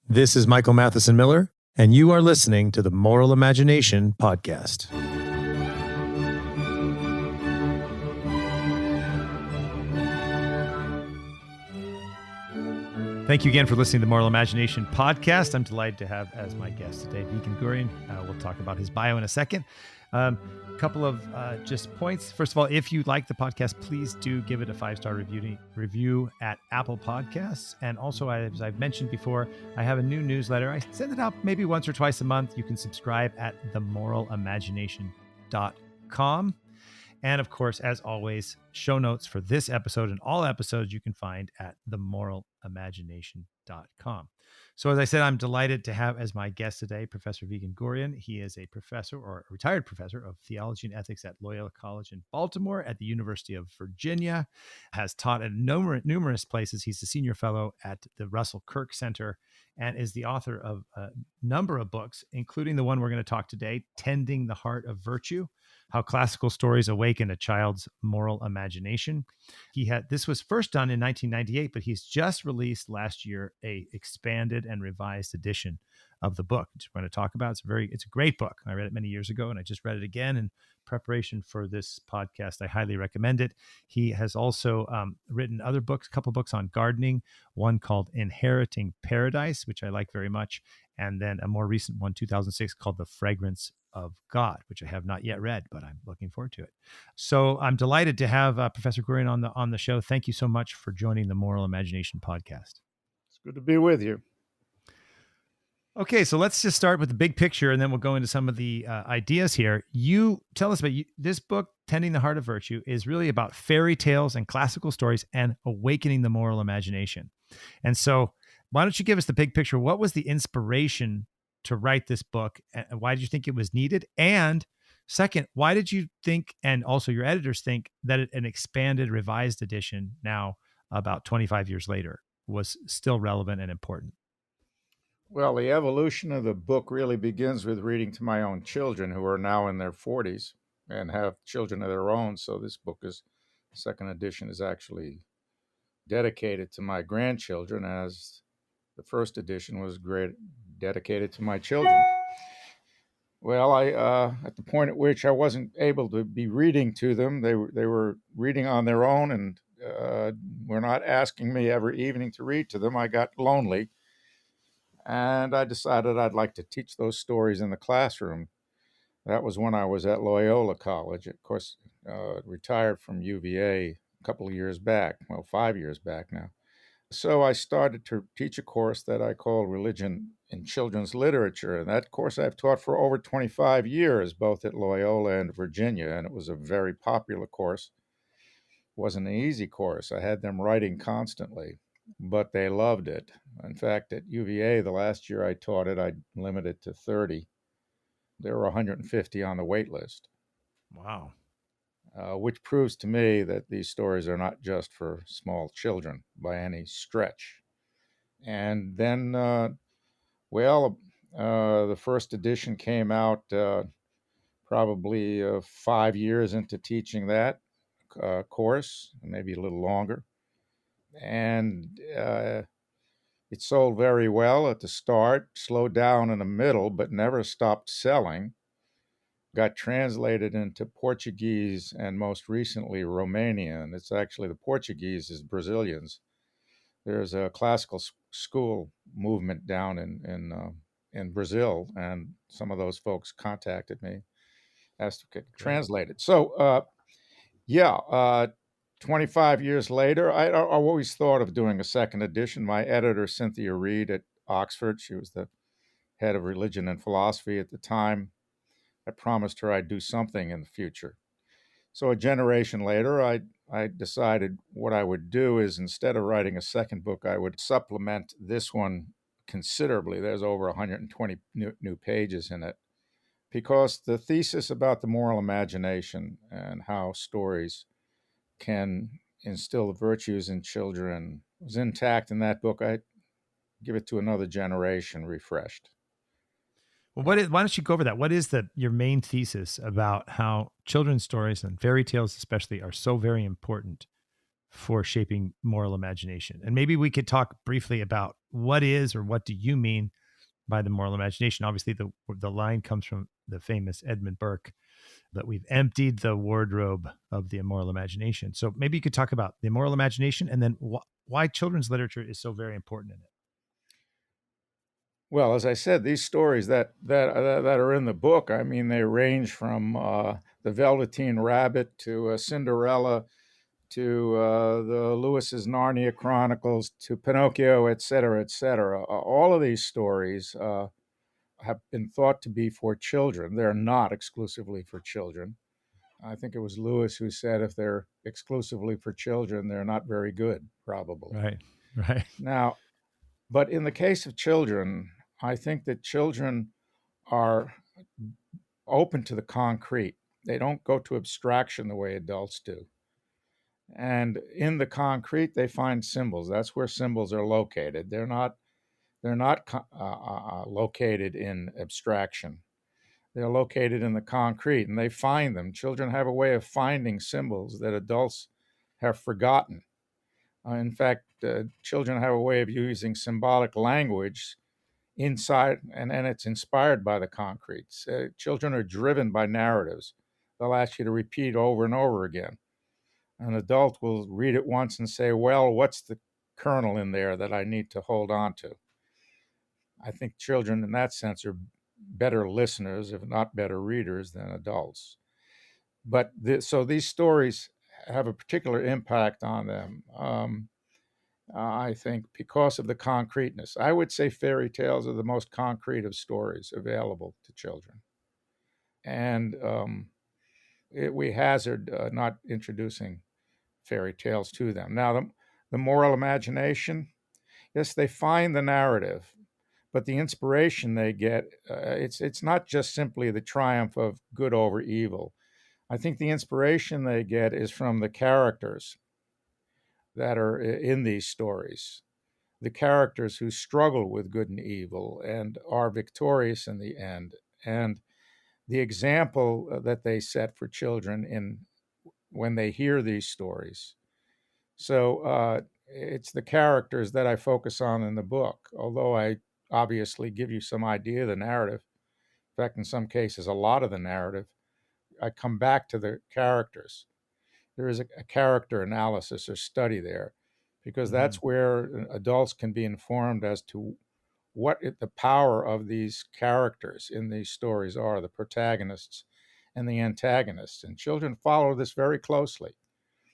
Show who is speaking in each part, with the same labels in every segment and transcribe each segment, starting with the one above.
Speaker 1: This is Michael Matheson Miller, and you are listening to the Moral Imagination Podcast. Thank you again for listening to the Moral Imagination Podcast. I'm delighted to have as my guest today Vigen Gurioan. We'll talk about his bio in a second. A couple of just points. First of all, if you like the podcast, please do give it a 5-star review at Apple Podcasts. And also, as I've mentioned before, I have a new newsletter. I send it out maybe once or twice a month. You can subscribe at themoralimagination.com. And of course, as always, show notes for this episode and all episodes you can find at themoralimagination.com. So as I said, I'm delighted to have as my guest today, Professor Vigen Gurioan. He is a professor or a retired professor of theology and ethics at Loyola College in Baltimore at the University of Virginia, has taught at numerous places. He's a senior fellow at the Russell Kirk Center and is the author of a number of books, including the one we're going to talk today, Tending the Heart of Virtue: How Classical Stories Awaken a Child's Moral Imagination. This was first done in 1998, but he's just released last year a expanded and revised edition of the book, which we're going to talk about. It's a great book. I read it many years ago, and I just read it again in preparation for this podcast. I highly recommend it. He has also written other books, a couple books on gardening, one called Inheriting Paradise, which I like very much, and then a more recent one, 2006, called The Fragrance of God, which I have not yet read, but I'm looking forward to it. So I'm delighted to have Professor Gurioan on the show. Thank you so much for joining the Moral Imagination Podcast.
Speaker 2: It's good to be with you.
Speaker 1: Okay, so let's just start with the big picture, and then we'll go into some of the ideas here. You tell us about this book, Tending the Heart of Virtue, is really about fairy tales and classical stories and awakening the moral imagination. And so why don't you give us the big picture? What was the inspiration to write this book, and why did you think it was needed? And second, why did you think, and also your editors think, that an expanded, revised edition now, about 25 years later, was still relevant and important?
Speaker 2: Well, the evolution of the book really begins with reading to my own children, who are now in their 40s and have children of their own. So this book second edition is actually dedicated to my grandchildren, as the first edition was dedicated to my children. Well, I at the point at which I wasn't able to be reading to them, they were reading on their own, and were not asking me every evening to read to them. I got lonely, and I decided I'd like to teach those stories in the classroom. That was when I was at Loyola College. Of course, retired from UVA a couple of years back, 5 years back now. So I started to teach a course that I call Religion in Children's Literature. And that course I've taught for over 25 years, both at Loyola and Virginia. And it was a very popular course. It wasn't an easy course. I had them writing constantly, but they loved it. In fact, at UVA, the last year I taught it, I limited to 30. There were 150 on the wait list.
Speaker 1: Wow.
Speaker 2: Which proves to me that these stories are not just for small children by any stretch. And then, the first edition came out probably 5 years into teaching that course, maybe a little longer. And it sold very well at the start, slowed down in the middle, but never stopped selling. Got translated into Portuguese and most recently Romanian. It's actually, the Portuguese is Brazilians. There's a classical school movement down in Brazil, and some of those folks contacted me, asked to get translated. So, 25 years later, I always thought of doing a second edition. My editor, Cynthia Reed at Oxford, she was the head of religion and philosophy at the time. I promised her I'd do something in the future. So a generation later, I decided what I would do is, instead of writing a second book, I would supplement this one considerably. There's over 120 new pages in it, because the thesis about the moral imagination and how stories can instill the virtues in children was intact in that book. I give it to another generation refreshed.
Speaker 1: Well, why don't you go over that? What is your main thesis about how children's stories, and fairy tales especially, are so very important for shaping moral imagination? And maybe we could talk briefly about what is or what do you mean by the moral imagination? Obviously, the line comes from the famous Edmund Burke that we've emptied the wardrobe of the immoral imagination. So maybe you could talk about the immoral imagination and then why children's literature is so very important in it.
Speaker 2: Well, as I said, these stories that are in the book, I mean, they range from the Velveteen Rabbit to Cinderella to the Lewis's Narnia Chronicles to Pinocchio, et cetera, et cetera. All of these stories have been thought to be for children. They're not exclusively for children. I think it was Lewis who said if they're exclusively for children, they're not very good, probably.
Speaker 1: Right. Right.
Speaker 2: Now, but in the case of children, I think that children are open to the concrete. They don't go to abstraction the way adults do. And in the concrete, they find symbols. That's where symbols are located. They're not located in abstraction. They're located in the concrete, and they find them. Children have a way of finding symbols that adults have forgotten. In fact, children have a way of using symbolic language inside, and it's inspired by the concrete. Children are driven by narratives. They'll ask you to repeat over and over again. An adult will read it once and say, well, what's the kernel in there that I need to hold on to? I think children in that sense are better listeners, if not better readers, than adults. But so these stories have a particular impact on them. I think because of the concreteness. I would say fairy tales are the most concrete of stories available to children. And we hazard not introducing fairy tales to them. Now, the moral imagination, yes, they find the narrative, but the inspiration they get, it's not just simply the triumph of good over evil. I think the inspiration they get is from the characters that are in these stories, the characters who struggle with good and evil and are victorious in the end, and the example that they set for children in when they hear these stories. So it's the characters that I focus on in the book, although I obviously give you some idea of the narrative. In fact, in some cases, a lot of the narrative. I come back to the characters. There is a character analysis or study there because
Speaker 1: Mhm.
Speaker 2: that's where adults can be informed as to the power of these characters in these stories are, the protagonists and the antagonists. And children follow this very closely,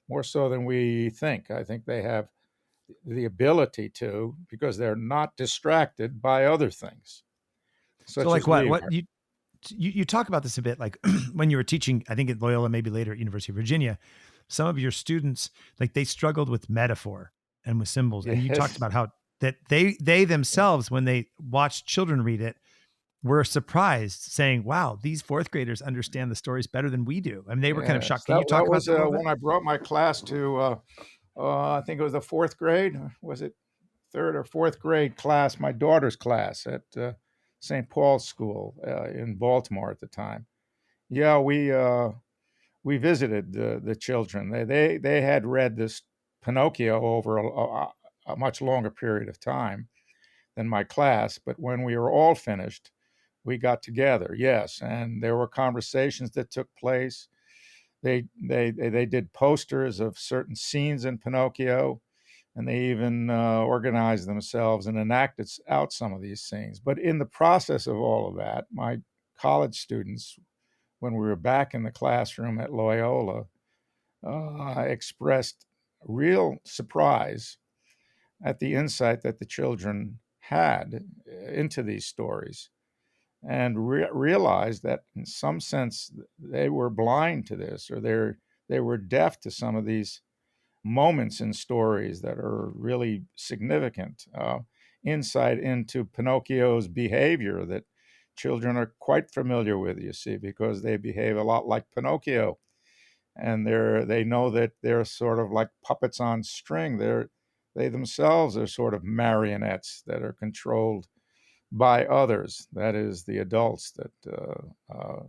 Speaker 2: more so than we think. I think they have the ability to because they're not distracted by other things,
Speaker 1: So
Speaker 2: such
Speaker 1: like
Speaker 2: as we
Speaker 1: what
Speaker 2: are.
Speaker 1: you talk about this a bit, like when you were teaching, I think at Loyola, maybe later at University of Virginia, some of your students, like they struggled with metaphor and with symbols. And you talked
Speaker 2: Yes.
Speaker 1: about how that they themselves, when they watched children read it, were surprised saying, wow, these fourth graders understand the stories better than we do. I mean, they were kind of
Speaker 2: Yes,
Speaker 1: shocked. Can you
Speaker 2: that
Speaker 1: talk about
Speaker 2: was
Speaker 1: that a little bit?
Speaker 2: when I brought my class to, I think it was the fourth grade. Was it third or fourth grade class? My daughter's class at St. Paul's School in Baltimore at the time. Yeah, we visited the children. They had read this Pinocchio over a much longer period of time than my class, but when we were all finished, we got together. Yes, and there were conversations that took place. They did posters of certain scenes in Pinocchio, and they even organized themselves and enacted out some of these scenes. But in the process of all of that, my college students, when we were back in the classroom at Loyola, expressed real surprise at the insight that the children had into these stories and realized that in some sense they were blind to this or they were deaf to some of these moments in stories that are really significant insight into Pinocchio's behavior that children are quite familiar with, you see, because they behave a lot like Pinocchio and they know that they're sort of like puppets on string. They themselves are sort of marionettes that are controlled by others, that is, the adults that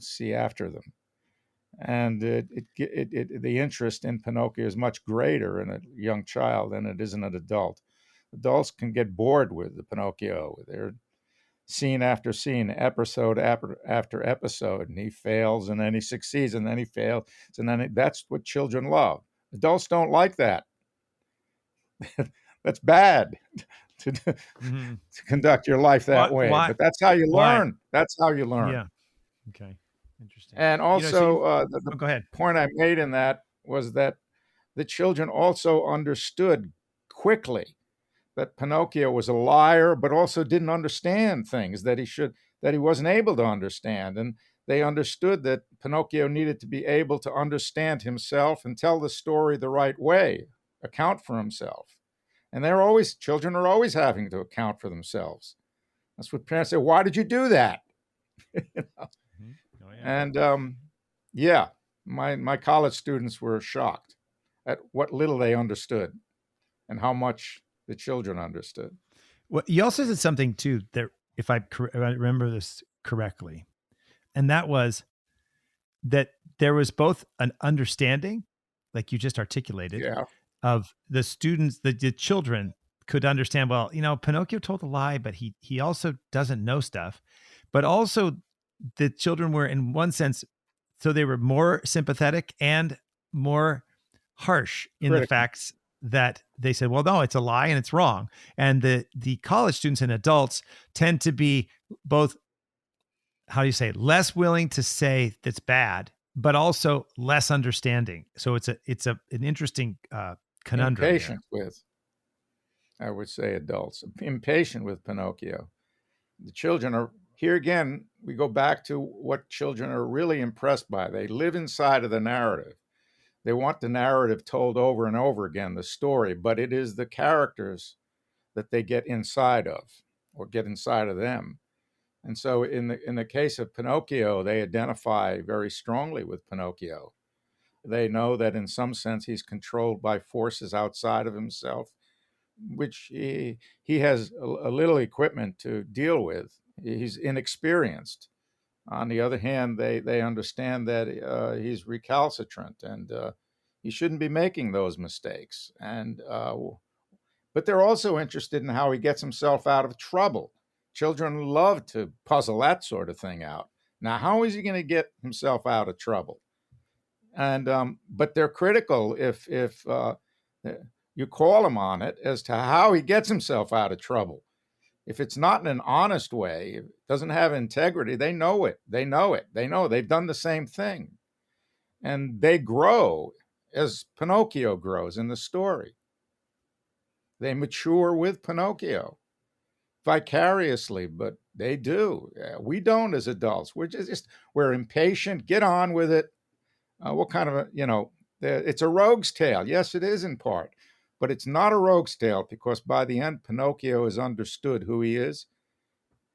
Speaker 2: see after them. And the interest in Pinocchio is much greater in a young child than it is in an adult. Adults can get bored with the Pinocchio. They're scene after scene, episode after episode, and he fails, and then he succeeds, and then he fails, and then that's what children love. Adults don't like that. That's bad to,
Speaker 1: Mm-hmm.
Speaker 2: to conduct your life that
Speaker 1: Why?
Speaker 2: way.
Speaker 1: Why?
Speaker 2: But that's how you
Speaker 1: Why?
Speaker 2: learn. That's how you learn.
Speaker 1: Yeah. Okay. Interesting.
Speaker 2: And
Speaker 1: So
Speaker 2: also,
Speaker 1: you.
Speaker 2: the
Speaker 1: Oh, go ahead.
Speaker 2: point I made in that was that the children also understood quickly that Pinocchio was a liar, but also didn't understand things that he wasn't able to understand. And they understood that Pinocchio needed to be able to understand himself and tell the story the right way, account for himself. And children are always having to account for themselves. That's what parents say. Why did you do that? You know?
Speaker 1: Mhm. Oh yeah.
Speaker 2: And yeah, my college students were shocked at what little they understood and how much the children understood.
Speaker 1: Well, you also said something too that, if I remember this correctly, and that was that there was both an understanding, like you just articulated,
Speaker 2: Yeah,
Speaker 1: of the students, the children could understand. Well, Pinocchio told a lie, but he also doesn't know stuff. But also, the children were, in one sense, so they were more sympathetic and more harsh in the
Speaker 2: critical.
Speaker 1: facts that they said, well, no, it's a lie and it's wrong. And the college students and adults tend to be both, how do you say, less willing to say that's bad, but also less understanding. So it's an interesting conundrum there.
Speaker 2: Impatient with, I would say, adults, impatient with Pinocchio. The children are here again. We go back to what children are really impressed by. They live inside of the narrative. They want the narrative told over and over again, the story, but it is the characters that they get inside of or get inside of them. And so in the case of Pinocchio, they identify very strongly with Pinocchio. They know that in some sense he's controlled by forces outside of himself, which he has a little equipment to deal with. He's inexperienced. On the other hand, they understand that he's recalcitrant and he shouldn't be making those mistakes. But they're also interested in how he gets himself out of trouble. Children love to puzzle that sort of thing out. Now, how is he going to get himself out of trouble? And but they're critical if you call him on it as to how he gets himself out of trouble. If it's not in an honest way, if it doesn't have integrity, they know it. They know it. They know they've done the same thing, and they grow as Pinocchio grows in the story. They mature with Pinocchio vicariously, but they do. We don't as adults. We're impatient. Get on with it. What kind of it's a rogue's tale. Yes, it is in part, but it's not a rogue's tale because by the end, Pinocchio has understood who he is,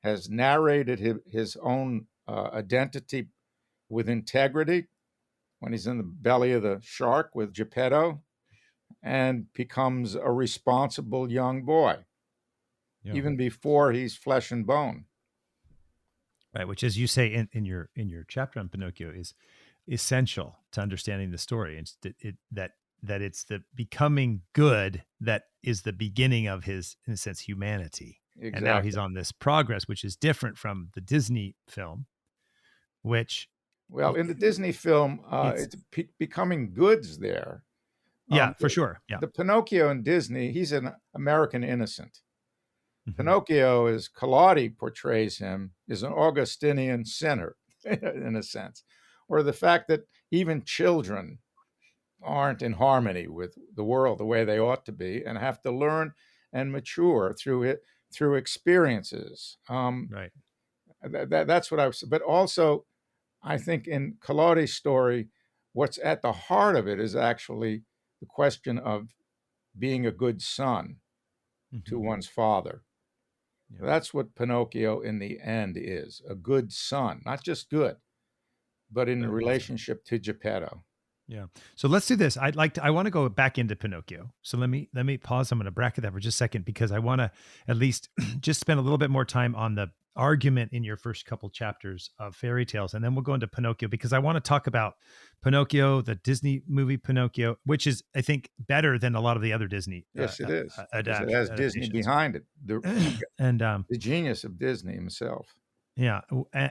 Speaker 2: has narrated his own identity with integrity when he's in the belly of the shark with Geppetto, and becomes a responsible young boy,
Speaker 1: Yeah.
Speaker 2: even before he's flesh and bone.
Speaker 1: Right. Which, as you say in your chapter on Pinocchio, is essential to understanding the story. It's that it's the becoming good that is the beginning of his, in a sense, humanity. And now he's
Speaker 2: Exactly.
Speaker 1: on this progress, which is different from the Disney film, which
Speaker 2: Well, in the Disney film,
Speaker 1: it's,
Speaker 2: it's becoming goods there.
Speaker 1: yeah, for
Speaker 2: The,
Speaker 1: sure. Yeah.
Speaker 2: the Pinocchio in Disney, he's an American innocent.
Speaker 1: Mhm.
Speaker 2: Pinocchio, as Collodi portrays him, is an Augustinian sinner, in a sense, or the fact that even children aren't in harmony with the world the way they ought to be, and have to learn and mature through experiences.
Speaker 1: Right.
Speaker 2: That's what I was. But also, I think in Collodi's story, what's at the heart of it is actually the question of being a good son to
Speaker 1: Mhm.
Speaker 2: one's father.
Speaker 1: Yeah.
Speaker 2: That's what Pinocchio in the end is, a good son, not just good, but in
Speaker 1: But a good son.
Speaker 2: relationship to Geppetto.
Speaker 1: Yeah. So let's do this. I want to go back into Pinocchio. So let me pause. I'm going to bracket that for just a second because I want to at least just spend a little bit more time argument in your first couple chapters of fairy tales, and then we'll go into Pinocchio, because I want to talk about Pinocchio, the Disney movie Pinocchio, which is, I think, better than a lot of the other Disney
Speaker 2: Yes, it is, because it has Disney
Speaker 1: adaptations.
Speaker 2: behind it.
Speaker 1: And
Speaker 2: The genius of Disney himself.
Speaker 1: yeah,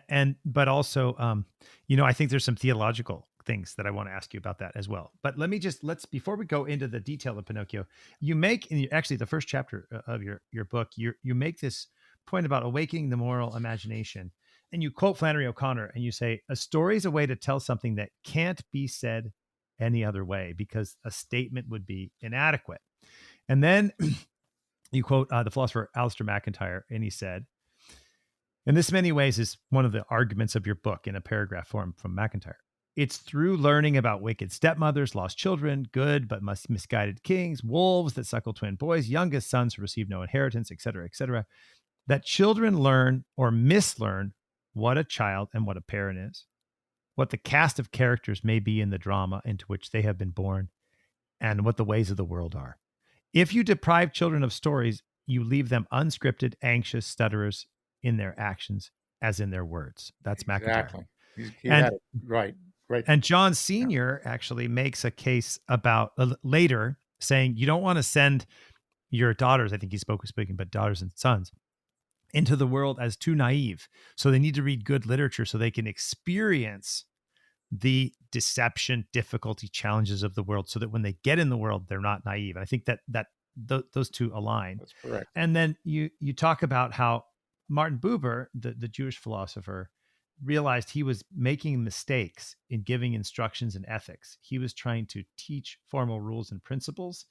Speaker 1: and but also, I think there's some theological things that I want to ask you about that as well. But let's before we go into the detail of Pinocchio, you make actually the first chapter of your book, you make this point about awakening the moral imagination, and you quote Flannery O'Connor, and you say a story is a way to tell something that can't be said any other way because a statement would be inadequate. And then you quote the philosopher Alistair MacIntyre, and he said, and this, in many ways, is one of the arguments of your book in a paragraph form from MacIntyre. It's through learning about wicked stepmothers, lost children, good but misguided kings, wolves that suckle twin boys, youngest sons who receive no inheritance, etc., that children learn or mislearn what a child and what a parent is, what the cast of characters may be in the drama into which they have been born, and what the ways of the world are. If you deprive children of stories, you leave them unscripted, anxious stutterers in their actions as in their words. That's MacIntyre.
Speaker 2: Exactly. He
Speaker 1: And
Speaker 2: had it right. Great.
Speaker 1: and John Sr. actually makes a case about later saying you don't want to send your daughters, I think he's speaking, but daughters and sons, into the world as too naive. So they need to read good literature so they can experience the deception, difficulty, challenges of the world, so that when they get in the world, they're not naive. And I think that those two align.
Speaker 2: That's correct.
Speaker 1: And then you talk about how Martin Buber, the Jewish philosopher, realized he was making mistakes in giving instructions in ethics. He was trying to teach formal rules and principles.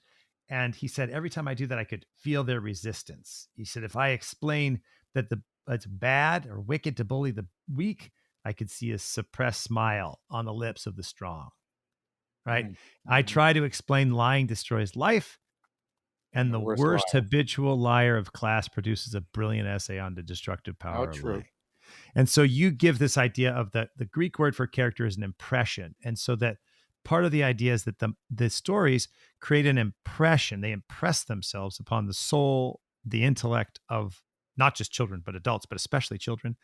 Speaker 1: And he said, every time I do that, I could feel their resistance. He said, if I explain that it's bad or wicked to bully the weak, I could see a suppressed smile on the lips of the strong. Right?
Speaker 2: Mm-hmm.
Speaker 1: I try to explain lying destroys life, and the worst habitual liar of class produces a brilliant essay on the destructive power of lying. And so you give this idea of the Greek word for character is an impression. And so that part of the idea is that the stories create an impression. They impress themselves upon the soul, the intellect of not just children, but adults, but especially children.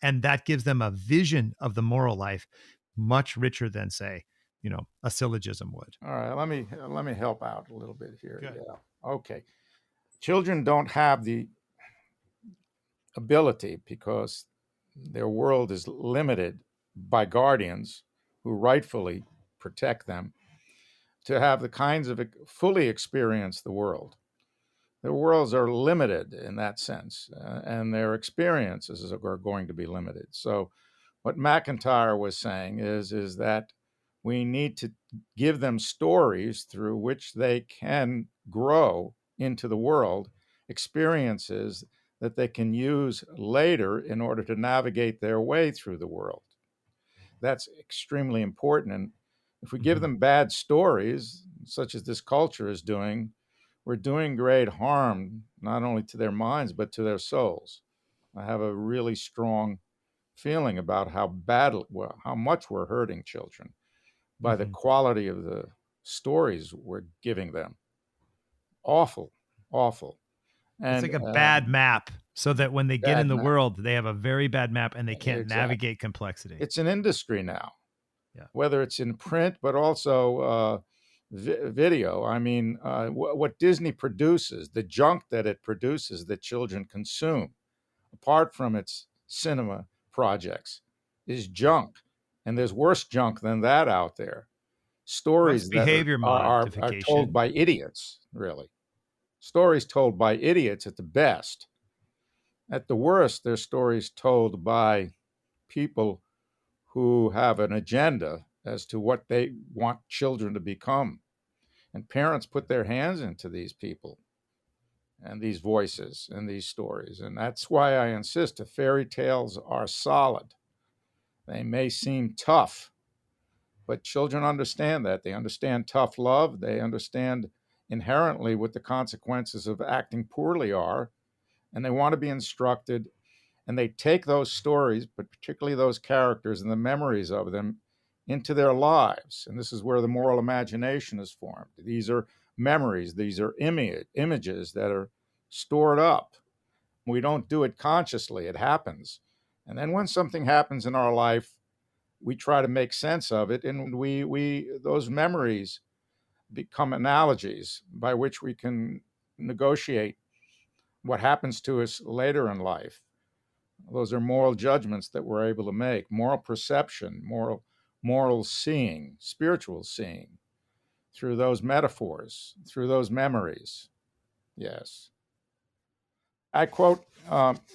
Speaker 1: And that gives them a vision of the moral life much richer than, say, a syllogism would.
Speaker 2: All right, let me help out a little bit here.
Speaker 1: Good.
Speaker 2: Yeah. Okay. Children don't have the ability, because their world is limited by guardians who rightfully protect them, to have the kinds of fully experience the world. Their worlds are limited in that sense, and their experiences are going to be limited. So what MacIntyre was saying is that we need to give them stories through which they can grow into the world, experiences that they can use later in order to navigate their way through the world. That's extremely important. And if we give them bad stories, such as this culture is doing, we're doing great harm, not only to their minds, but to their souls. I have a really strong feeling about how much we're hurting children by the quality of the stories we're giving them. Awful, awful.
Speaker 1: And it's like a bad map, so that when they get in the world, they have a very bad map and they can't navigate complexity.
Speaker 2: It's an industry now, whether it's in print, but also video. I mean, what Disney produces, the junk that it produces that children consume, apart from its cinema projects, is junk. And there's worse junk than that out there. Stories
Speaker 1: behavior
Speaker 2: are told by idiots, really. Stories told by idiots at the best. At the worst, they're stories told by people who have an agenda as to what they want children to become. And parents put their hands into these people and these voices and these stories. And that's why I insist that fairy tales are solid. They may seem tough, but children understand that. They understand tough love. They understand inherently what the consequences of acting poorly are. And they want to be instructed. And they take those stories, but particularly those characters and the memories of them, into their lives. And this is where the moral imagination is formed. These are memories. These are images that are stored up. We don't do it consciously. It happens. And then when something happens in our life, we try to make sense of it, and we those memories become analogies by which we can negotiate what happens to us later in life. Those are moral judgments that we're able to make, moral perception, moral seeing, spiritual seeing through those metaphors, through those memories. Yes. I quote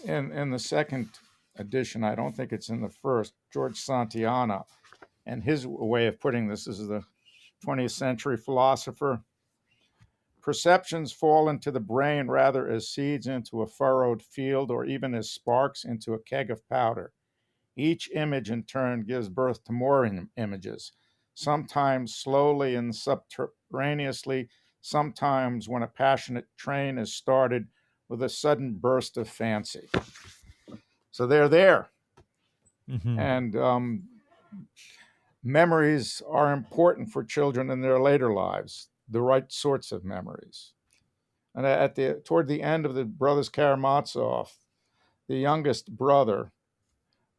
Speaker 2: in the second edition, I don't think it's in the first, George Santayana, and his way of putting this is the 20th century philosopher. Perceptions fall into the brain rather as seeds into a furrowed field or even as sparks into a keg of powder. Each image in turn gives birth to more images, sometimes slowly and subterraneously, sometimes when a passionate train is started with a sudden burst of fancy. So they're there.
Speaker 1: Mm-hmm.
Speaker 2: And memories are important for children in their later lives, the right sorts of memories. And toward the end of the Brothers Karamazov, the youngest brother,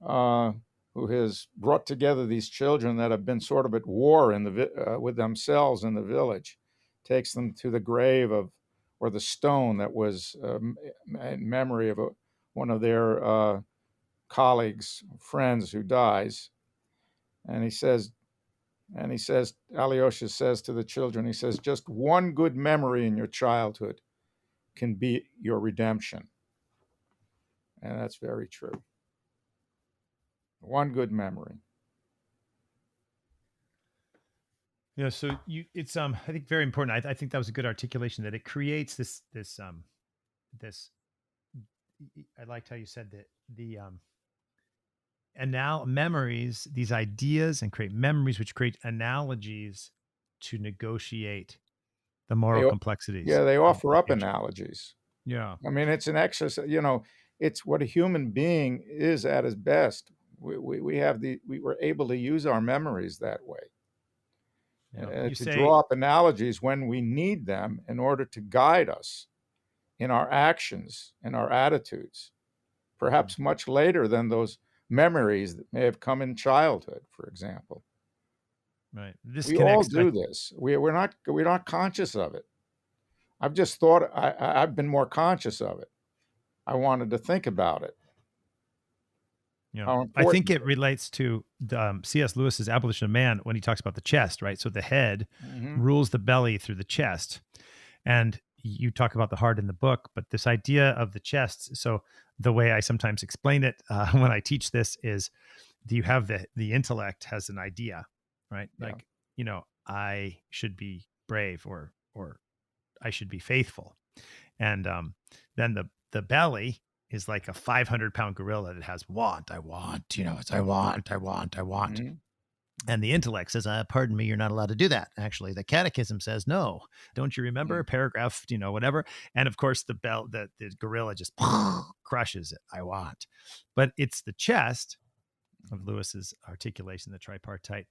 Speaker 2: who has brought together these children that have been sort of at war with themselves in the village, takes them to the grave or the stone that was in memory of one of their colleagues, friends who dies. And he says, Alyosha says to the children, he says, just one good memory in your childhood can be your redemption. And that's very true. One good memory.
Speaker 1: Yeah, so it's I think very important. I think that was a good articulation that it creates this I liked how you said that and now memories, these ideas, and create memories which create analogies to negotiate the moral
Speaker 2: They,
Speaker 1: complexities
Speaker 2: yeah, they
Speaker 1: of
Speaker 2: offer
Speaker 1: the
Speaker 2: up
Speaker 1: future.
Speaker 2: analogies.
Speaker 1: Yeah.
Speaker 2: I mean, it's an exercise, it's what a human being is at his best. We were able to use our memories that way,
Speaker 1: Yeah. You
Speaker 2: to
Speaker 1: say,
Speaker 2: draw up analogies when we need them in order to guide us in our actions, in our attitudes, perhaps much later than those memories that may have come in childhood, for example.
Speaker 1: right. This
Speaker 2: We all
Speaker 1: connects,
Speaker 2: do this. We're not conscious of it. I've just thought I've been more conscious of it. I wanted to think about it.
Speaker 1: yeah.
Speaker 2: How
Speaker 1: I think
Speaker 2: important
Speaker 1: it
Speaker 2: it is.
Speaker 1: relates to C.S. Lewis's Abolition of Man when he talks about the chest, right? So the head
Speaker 2: Mm-hmm.
Speaker 1: rules the belly through the chest. And you talk about the heart in the book, but this idea of the chest. So the way I sometimes explain it when I teach this is, do you have the intellect has an idea, right?
Speaker 2: Yeah.
Speaker 1: Like, I should be brave, or I should be faithful. And then the belly is like a 500-pound gorilla that has want. I want, it's I want, I want, I want.
Speaker 2: Mm-hmm.
Speaker 1: And the intellect says, pardon me, you're not allowed to do that. Actually, the catechism says, no, don't you remember paragraph, whatever. And of course, the gorilla just crushes it. I want. But it's the chest of Lewis's articulation, the tripartite,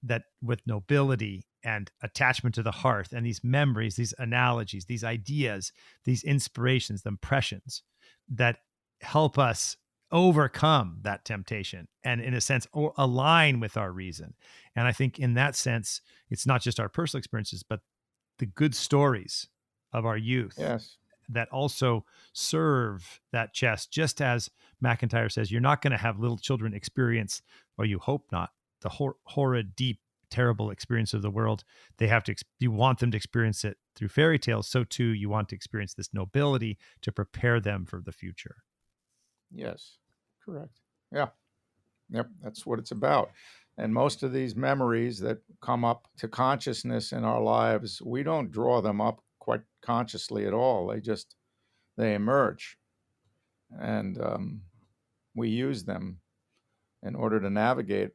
Speaker 1: that with nobility and attachment to the hearth and these memories, these analogies, these ideas, these inspirations, the impressions that help us overcome that temptation and, in a sense, align with our reason. And I think in that sense, it's not just our personal experiences, but the good stories of our youth
Speaker 2: Yes.
Speaker 1: that also serve that chest. Just as McIntyre says, you're not going to have little children experience, or you hope not, the horrid, deep, terrible experience of the world. They have to, you want them to experience it through fairy tales. So too, you want to experience this nobility to prepare them for the future.
Speaker 2: Yes. Correct. Yeah. Yep. That's what it's about. And most of these memories that come up to consciousness in our lives, we don't draw them up quite consciously at all. They emerge, and we use them in order to navigate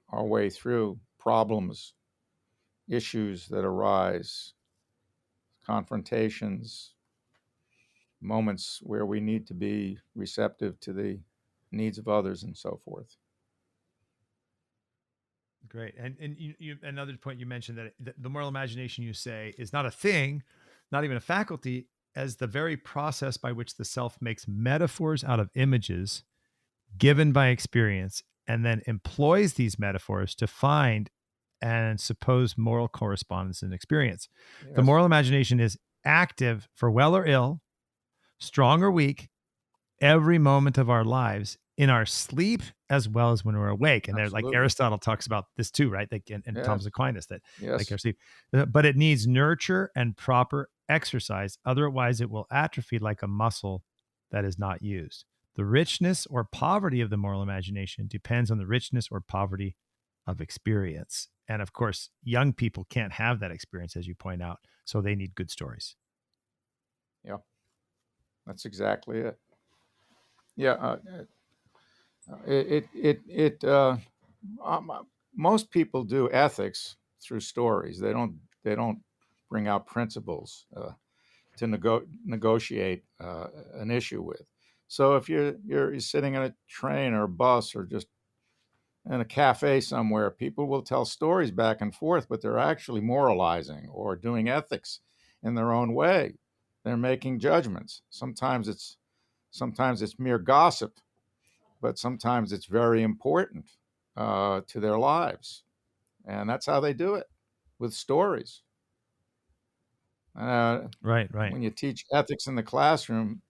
Speaker 2: our way through problems, issues that arise, confrontations, moments where we need to be receptive to the needs of others and so forth.
Speaker 1: Great. And another point you mentioned, that the moral imagination, you say, is not a thing, not even a faculty. as the very process by which the self makes metaphors out of images given by experience and then employs these metaphors to find and suppose moral correspondence in experience. The
Speaker 2: Yes.
Speaker 1: moral imagination is active for well or ill, strong or weak, every moment of our lives, in our sleep as well as when we're awake. And they're like,
Speaker 2: Absolutely.
Speaker 1: Aristotle talks about this too, right? Like, and Thomas
Speaker 2: Yes.
Speaker 1: Aquinas, that like
Speaker 2: Yes.
Speaker 1: our sleep, but it needs nurture and proper exercise. Otherwise, it will atrophy like a muscle that is not used. The richness or poverty of the moral imagination depends on the richness or poverty of experience. And of course, young people can't have that experience, as you point out. So they need good stories.
Speaker 2: Yeah. That's exactly it. Yeah. Most people do ethics through stories. They don't bring out principles to negotiate an issue with. So if you're sitting in a train or a bus or just in a cafe somewhere, people will tell stories back and forth, but they're actually moralizing or doing ethics in their own way. They're making judgments. Sometimes it's mere gossip, but sometimes it's very important to their lives, and that's how they do it, with stories.
Speaker 1: Right, right.
Speaker 2: When you teach ethics in the classroom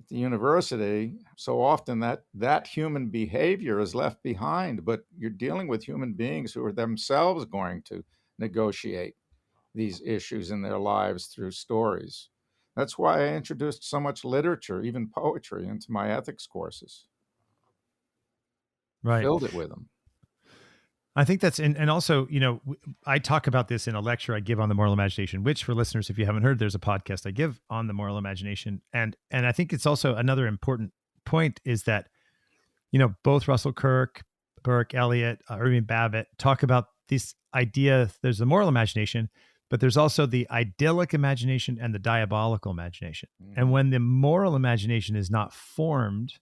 Speaker 2: at the university, so often that human behavior is left behind, but you're dealing with human beings who are themselves going to negotiate these issues in their lives through stories. That's why I introduced so much literature, even poetry, into my ethics courses.
Speaker 1: Right.
Speaker 2: Filled it with them.
Speaker 1: I think that's, and also, I talk about this in a lecture I give on the moral imagination, which for listeners, if you haven't heard, there's a podcast I give on the moral imagination. And I think it's also another important point is that, both Russell Kirk, Burke, Eliot, Irving Babbitt talk about this idea. There's the moral imagination, but there's also the idyllic imagination and the diabolical imagination.
Speaker 2: Mhm.
Speaker 1: And when the moral imagination is not formed,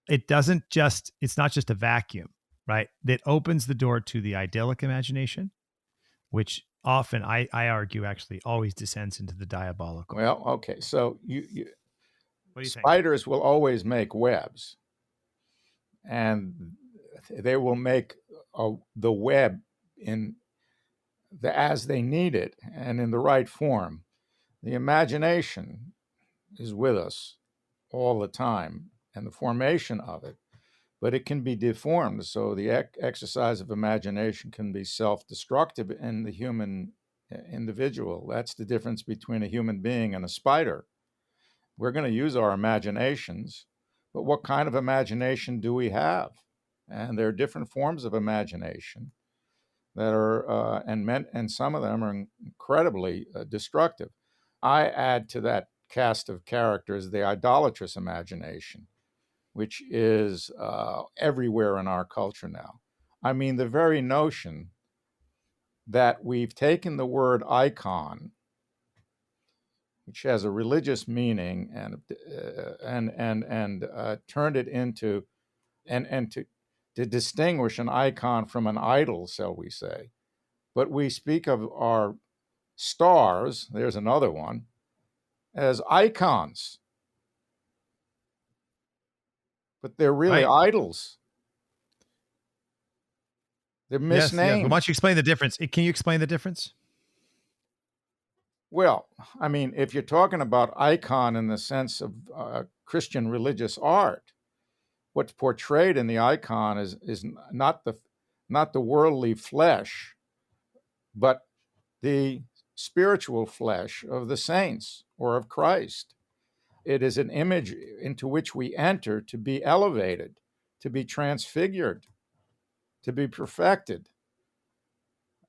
Speaker 1: it's not just a vacuum, right? That opens the door to the idyllic imagination, which often I argue actually always descends into the diabolical.
Speaker 2: Well, okay, so
Speaker 1: What do you think?
Speaker 2: spiders will always make webs, and they will make the web in as they need it and in the right form. The imagination is with us all the time, and the formation of it, but it can be deformed. So the exercise of imagination can be self-destructive in the human individual. That's the difference between a human being and a spider. We're going to use our imaginations, but what kind of imagination do we have? And there are different forms of imagination that are, and some of them are incredibly destructive. I add to that cast of characters the idolatrous imagination, which is everywhere in our culture now. I mean, the very notion that we've taken the word icon, which has a religious meaning, and turned it into and to distinguish an icon from an idol, shall we say? But we speak of our stars. There's another one as icons, but they're really
Speaker 1: Right.
Speaker 2: idols. They're
Speaker 1: Yes. Yes. Well, why
Speaker 2: misnamed.
Speaker 1: don't you explain the difference? Can you explain the difference?
Speaker 2: Well, I mean, if you're talking about icon in the sense of Christian religious art, what's portrayed in the icon is not the worldly flesh, but the spiritual flesh of the saints or of Christ. It is an image into which we enter to be elevated, to be transfigured, to be perfected.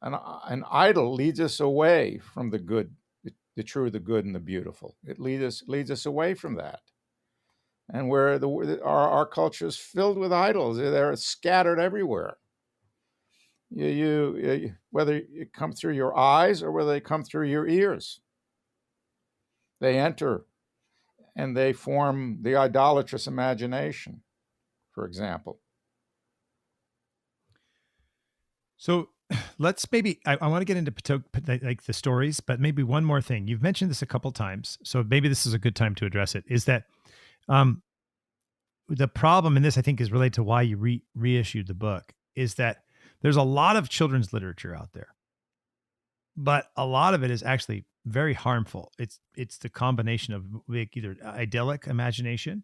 Speaker 2: An idol leads us away from the good, the true, the good, and the beautiful. It leads us away from that. And where our culture is filled with idols, they're scattered everywhere. Whether you come through your eyes or whether they come through your ears, they enter and they form the idolatrous imagination, for example.
Speaker 1: So let's maybe I want to get into like the stories, but maybe one more thing. You've mentioned this a couple times, so maybe this is a good time to address it. Is that um, the problem in this? I think is related to why you reissued the book. Is that there's a lot of children's literature out there, but a lot of it is actually very harmful. It's the combination of like either idyllic imagination,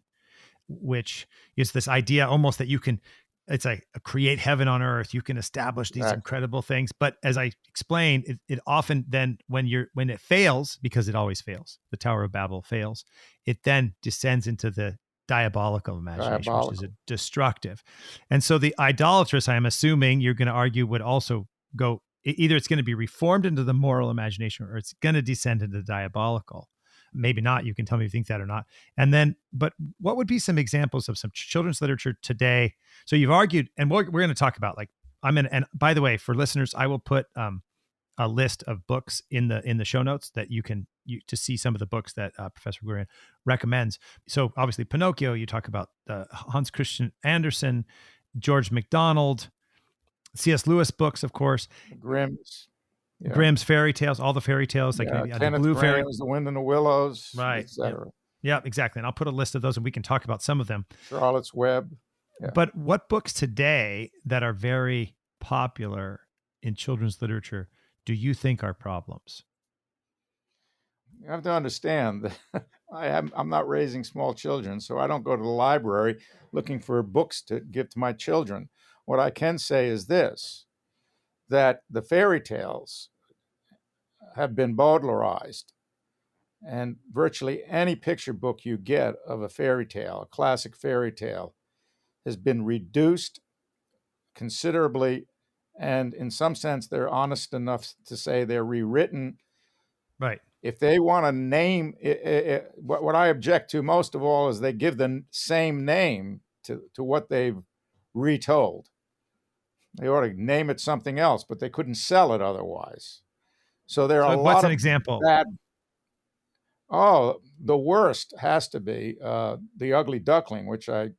Speaker 1: which is this idea almost that you can, it's like create heaven on earth, you can establish these
Speaker 2: Exactly.
Speaker 1: incredible things, but as I explained, it often then when it fails, because it always fails, the Tower of Babel fails, it then descends into the diabolical imagination, which is a
Speaker 2: Diabolical.
Speaker 1: destructive. And so the idolatrous, I'm assuming you're going to argue, would also go, either it's going to be reformed into the moral imagination or it's going to descend into the diabolical. Maybe not. You can tell me if you think that or not. And then, but what would be some examples of some children's literature today? So you've argued, and we're going to talk about like, and by the way, for listeners, I will put a list of books in the show notes that you can to see some of the books that Professor Gurioan recommends. So obviously Pinocchio, you talk about Hans Christian Andersen, George McDonald, C.S. Lewis books, of course,
Speaker 2: The Grimms. Yeah.
Speaker 1: Grimm's fairy tales, all the fairy tales, like
Speaker 2: Yeah.
Speaker 1: maybe the
Speaker 2: Kenneth
Speaker 1: Blue Fairy.
Speaker 2: Graham's The Wind in the Willows,
Speaker 1: Right. Yep.
Speaker 2: etc.
Speaker 1: Yeah, exactly. And I'll put a list of those and we can talk about some of them.
Speaker 2: Charlotte's Web. Yeah.
Speaker 1: But what books today that are very popular in children's literature do you think are problems?
Speaker 2: You have to understand that I'm not raising small children, so I don't go to the library looking for books to give to my children. What I can say is this, that the fairy tales have been Baudelarized, and virtually any picture book you get of a fairy tale, a classic fairy tale, has been reduced considerably, and in some sense, they're honest enough to say they're rewritten.
Speaker 1: Right.
Speaker 2: If they want to name it, what I object to most of all is they give the same name to what they've retold. They ought to name it something else, but they couldn't sell it otherwise. So there are
Speaker 1: So
Speaker 2: a
Speaker 1: what's
Speaker 2: lot
Speaker 1: an
Speaker 2: of
Speaker 1: example?
Speaker 2: bad. Oh, the worst has to be The Ugly Duckling, which I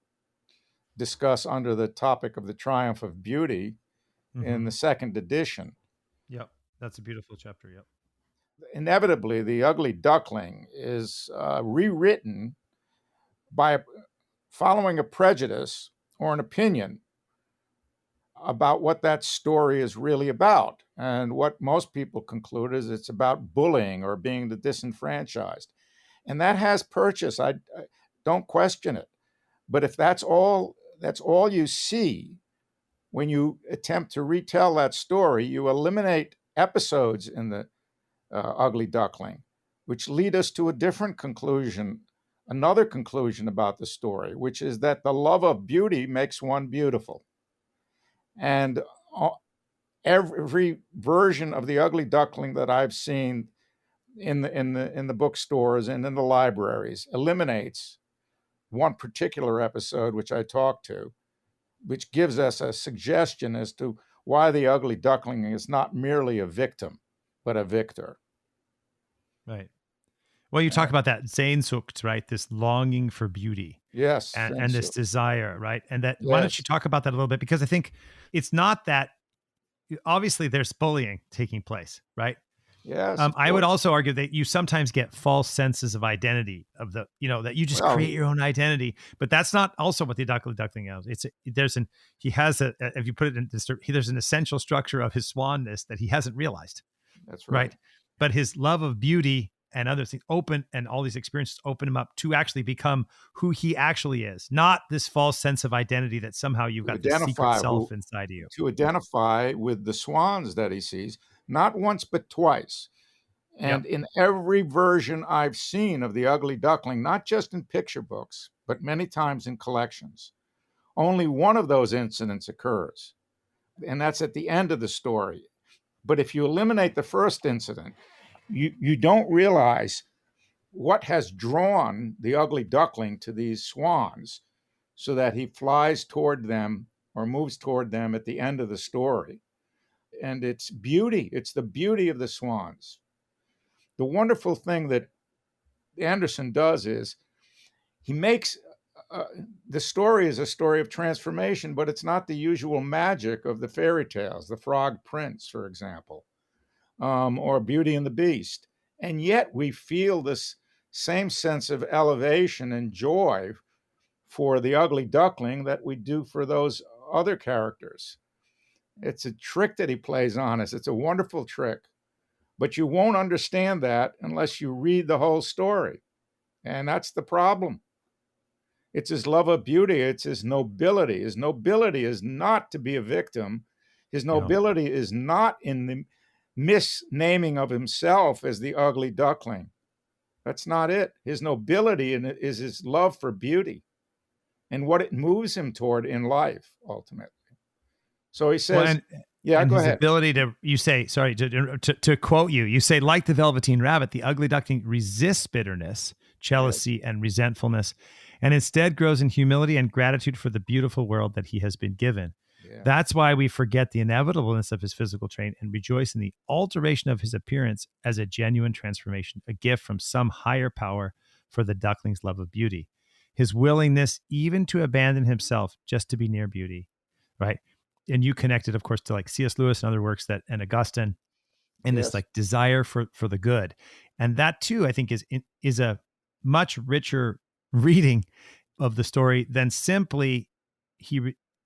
Speaker 2: discuss under the topic of the triumph of beauty in
Speaker 1: Mm-hmm.
Speaker 2: the second edition.
Speaker 1: Yep. That's a beautiful chapter. Yep.
Speaker 2: Inevitably, The Ugly Duckling is rewritten by following a prejudice or an opinion about what that story is really about. And what most people conclude is it's about bullying or being the disenfranchised. And that has purchase. I don't question it. But if that's all you see when you attempt to retell that story, you eliminate episodes in the Ugly Duckling, which lead us to a different conclusion, another conclusion about the story, which is that the love of beauty makes one beautiful. And every version of the Ugly Duckling that I've seen in the bookstores and in the libraries eliminates one particular episode, which I talked to, which gives us a suggestion as to why the Ugly Duckling is not merely a victim, but a victor.
Speaker 1: Right. Well, you talk about that Sehnsucht, right? This longing for beauty
Speaker 2: Yes,
Speaker 1: and this
Speaker 2: sensu.
Speaker 1: desire, right? And that, why don't you
Speaker 2: Yes,
Speaker 1: talk about that a little bit? Because I think it's not that, obviously there's bullying taking place, right?
Speaker 2: yes, of
Speaker 1: I would
Speaker 2: course.
Speaker 1: also argue that you sometimes get false senses of identity of the, that you just
Speaker 2: Well,
Speaker 1: create your own identity, but that's not also what the duckling is. He has if you put it in this, there's an essential structure of his swanness that he hasn't realized,
Speaker 2: that's right.
Speaker 1: right? But his love of beauty and other things and all these experiences open him up to actually become who he actually is, not this false sense of identity that somehow you've
Speaker 2: To
Speaker 1: got this secret
Speaker 2: identify
Speaker 1: self inside of you.
Speaker 2: to identify with the swans that he sees, not once but twice.
Speaker 1: Yep.
Speaker 2: And in every version I've seen of the Ugly Duckling, not just in picture books, but many times in collections, only one of those incidents occurs. And that's at the end of the story. But if you eliminate the first incident, you don't realize what has drawn the Ugly Duckling to these swans so that he flies toward them or moves toward them at the end of the story. And it's beauty, it's the beauty of the swans. The wonderful thing that Anderson does is he makes uh, the story is a story of transformation, but it's not the usual magic of the fairy tales, the Frog Prince, for example, or Beauty and the Beast. And yet we feel this same sense of elevation and joy for the ugly duckling that we do for those other characters. It's a trick that he plays on us. It's a wonderful trick. But you won't understand that unless you read the whole story. And that's the problem. It's his love of beauty. It's his nobility. His nobility is not to be a victim. His
Speaker 1: No.
Speaker 2: nobility is not in the misnaming of himself as the ugly duckling. That's not it. His nobility is his love for beauty and what it moves him toward in life, ultimately. So he says,
Speaker 1: and
Speaker 2: go
Speaker 1: his
Speaker 2: ahead.
Speaker 1: ability to, you say, sorry, to quote you, you say, like the Velveteen Rabbit, the ugly duckling resists bitterness, jealousy, and resentfulness, and instead grows in humility and gratitude for the beautiful world that he has been given.
Speaker 2: Yeah.
Speaker 1: That's why we forget the inevitableness of his physical trait and rejoice in the alteration of his appearance as a genuine transformation, a gift from some higher power for the duckling's love of beauty. His willingness even to abandon himself just to be near beauty, right? And you connected, of course, to like C.S. Lewis and other works and Augustine, and
Speaker 2: Yes.
Speaker 1: this like desire for the good. And that too, I think is a much richer reading of the story than simply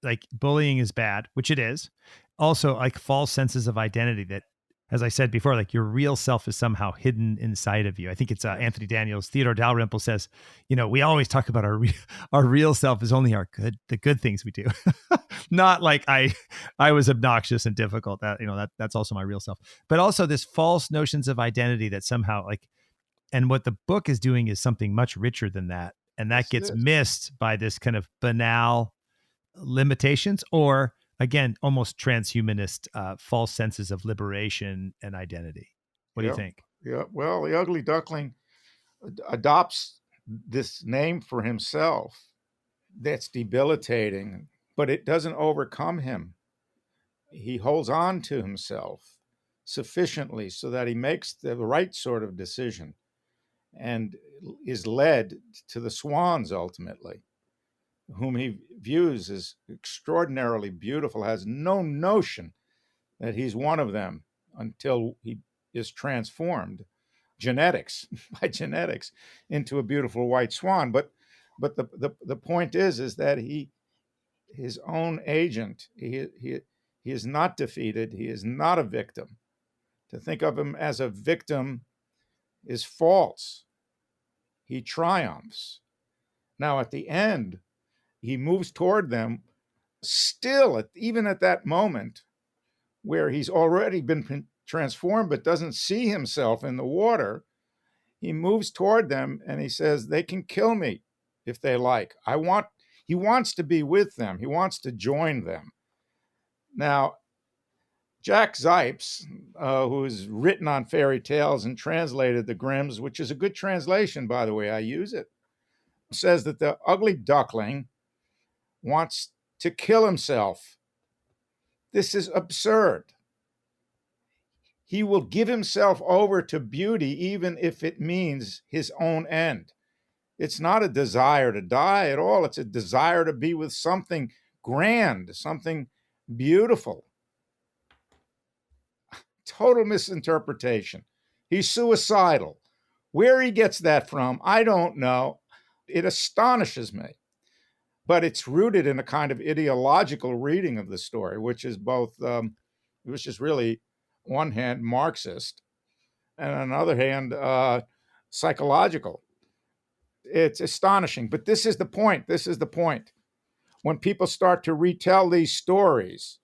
Speaker 1: like bullying is bad, which it is. Also, like false senses of identity that, as I said before, like your real self is somehow hidden inside of you. I think it's Anthony Daniels. Theodore Dalrymple says, we always talk about our real self is only the good things we do, not like I was obnoxious and difficult. That's also my real self, but also this false notions of identity that somehow and what the book is doing is something much richer than that, and that gets missed by this kind of banal limitations, or again, almost transhumanist false senses of liberation and identity. What do you think?
Speaker 2: Yeah, well, the ugly duckling adopts this name for himself that's debilitating, but it doesn't overcome him. He holds on to himself sufficiently so that he makes the right sort of decision and is led to the swans ultimately, whom he views as extraordinarily beautiful, has no notion that he's one of them until he is transformed by genetics into a beautiful white swan. But the point is that his own agent, he is not defeated. He is not a victim. To think of him as a victim is false. He triumphs. Now at the end, he moves toward them still, even at that moment where he's already been transformed but doesn't see himself in the water. He moves toward them and he says, they can kill me if they like. He wants to be with them. He wants to join them. Now, Jack Zipes, who's written on fairy tales and translated the Grimms, which is a good translation, by the way, I use it, says that the ugly duckling wants to kill himself. This is absurd. He will give himself over to beauty even if it means his own end. It's not a desire to die at all. It's a desire to be with something grand, something beautiful. Total misinterpretation. He's suicidal. Where he gets that from, I don't know. It astonishes me. But it's rooted in a kind of ideological reading of the story, which is which is really, on one hand, Marxist, and on the other hand, psychological. It's astonishing. But this is the point. When people start to retell these stories,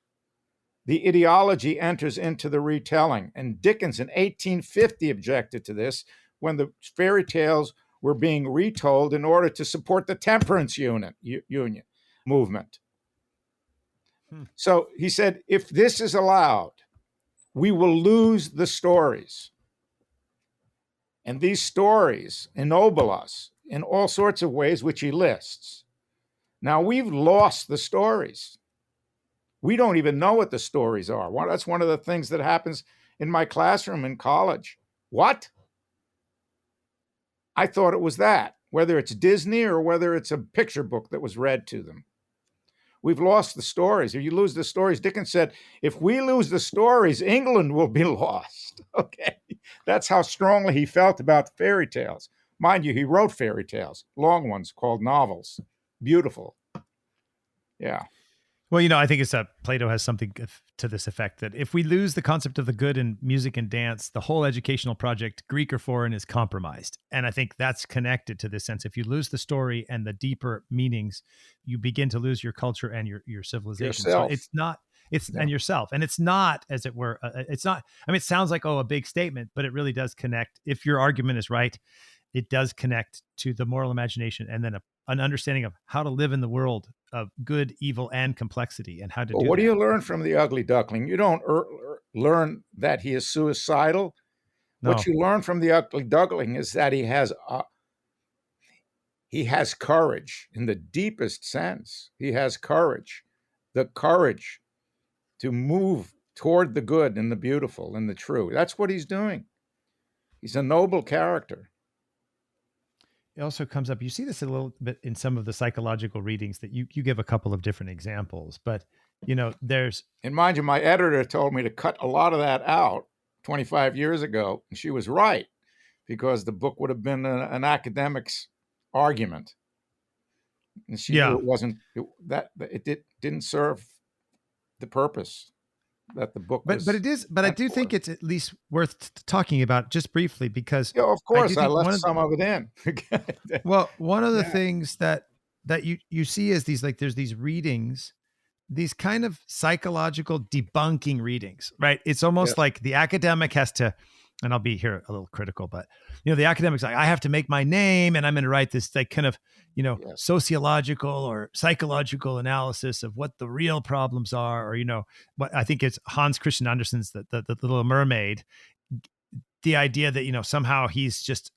Speaker 2: the ideology enters into the retelling. And Dickens in 1850 objected to this when the fairy tales were being retold in order to support the temperance union movement. So he said, if this is allowed, we will lose the stories. And these stories ennoble us in all sorts of ways, which he lists. Now, we've lost the stories. We don't even know what the stories are. That's one of the things that happens in my classroom in college. What? I thought it was that. whether it's Disney or whether it's a picture book that was read to them. We've lost the stories. If you lose the stories, Dickens said, if we lose the stories, England will be lost. Okay. That's how strongly he felt about fairy tales. Mind you, he wrote fairy tales, long ones called novels. Beautiful. Yeah.
Speaker 1: Well, I think it's Plato has something to this effect that if we lose the concept of the good in music and dance, the whole educational project, Greek or foreign, is compromised. And I think that's connected to this sense. If you lose the story and the deeper meanings, you begin to lose your culture and your civilization. So
Speaker 2: Yourself.
Speaker 1: and yourself. And it's not, as it were, it's not, I mean, it sounds like, a big statement, but it really does connect. If your argument is right, it does connect to the moral imagination and then an understanding of how to live in the world of good, evil, and complexity, and how to do
Speaker 2: What
Speaker 1: that.
Speaker 2: do you learn from the ugly duckling? You don't learn that he is suicidal.
Speaker 1: No.
Speaker 2: What you learn from the ugly duckling is that he has courage in the deepest sense. He has courage, the courage to move toward the good and the beautiful and the true. That's what he's doing. He's a noble character.
Speaker 1: It also comes up, you see this a little bit in some of the psychological readings that you give a couple of different examples, but there's,
Speaker 2: and mind you, my editor told me to cut a lot of that out 25 years ago, and she was right, because the book would have been an academic's argument, and she knew it wasn't didn't serve the purpose that the book was.
Speaker 1: But it is, but I do think it's at least worth talking about just briefly, because
Speaker 2: of course I left some of it in.
Speaker 1: Well, one of the things that you see is there's these readings, these kind of psychological debunking readings, right? It's almost like the academic has to, and I'll be here a little critical, but the academic's like, I have to make my name, and I'm going to write this kind of sociological or psychological analysis of what the real problems are, or what I think it's Hans Christian Andersen's the Little Mermaid, the idea that somehow he's just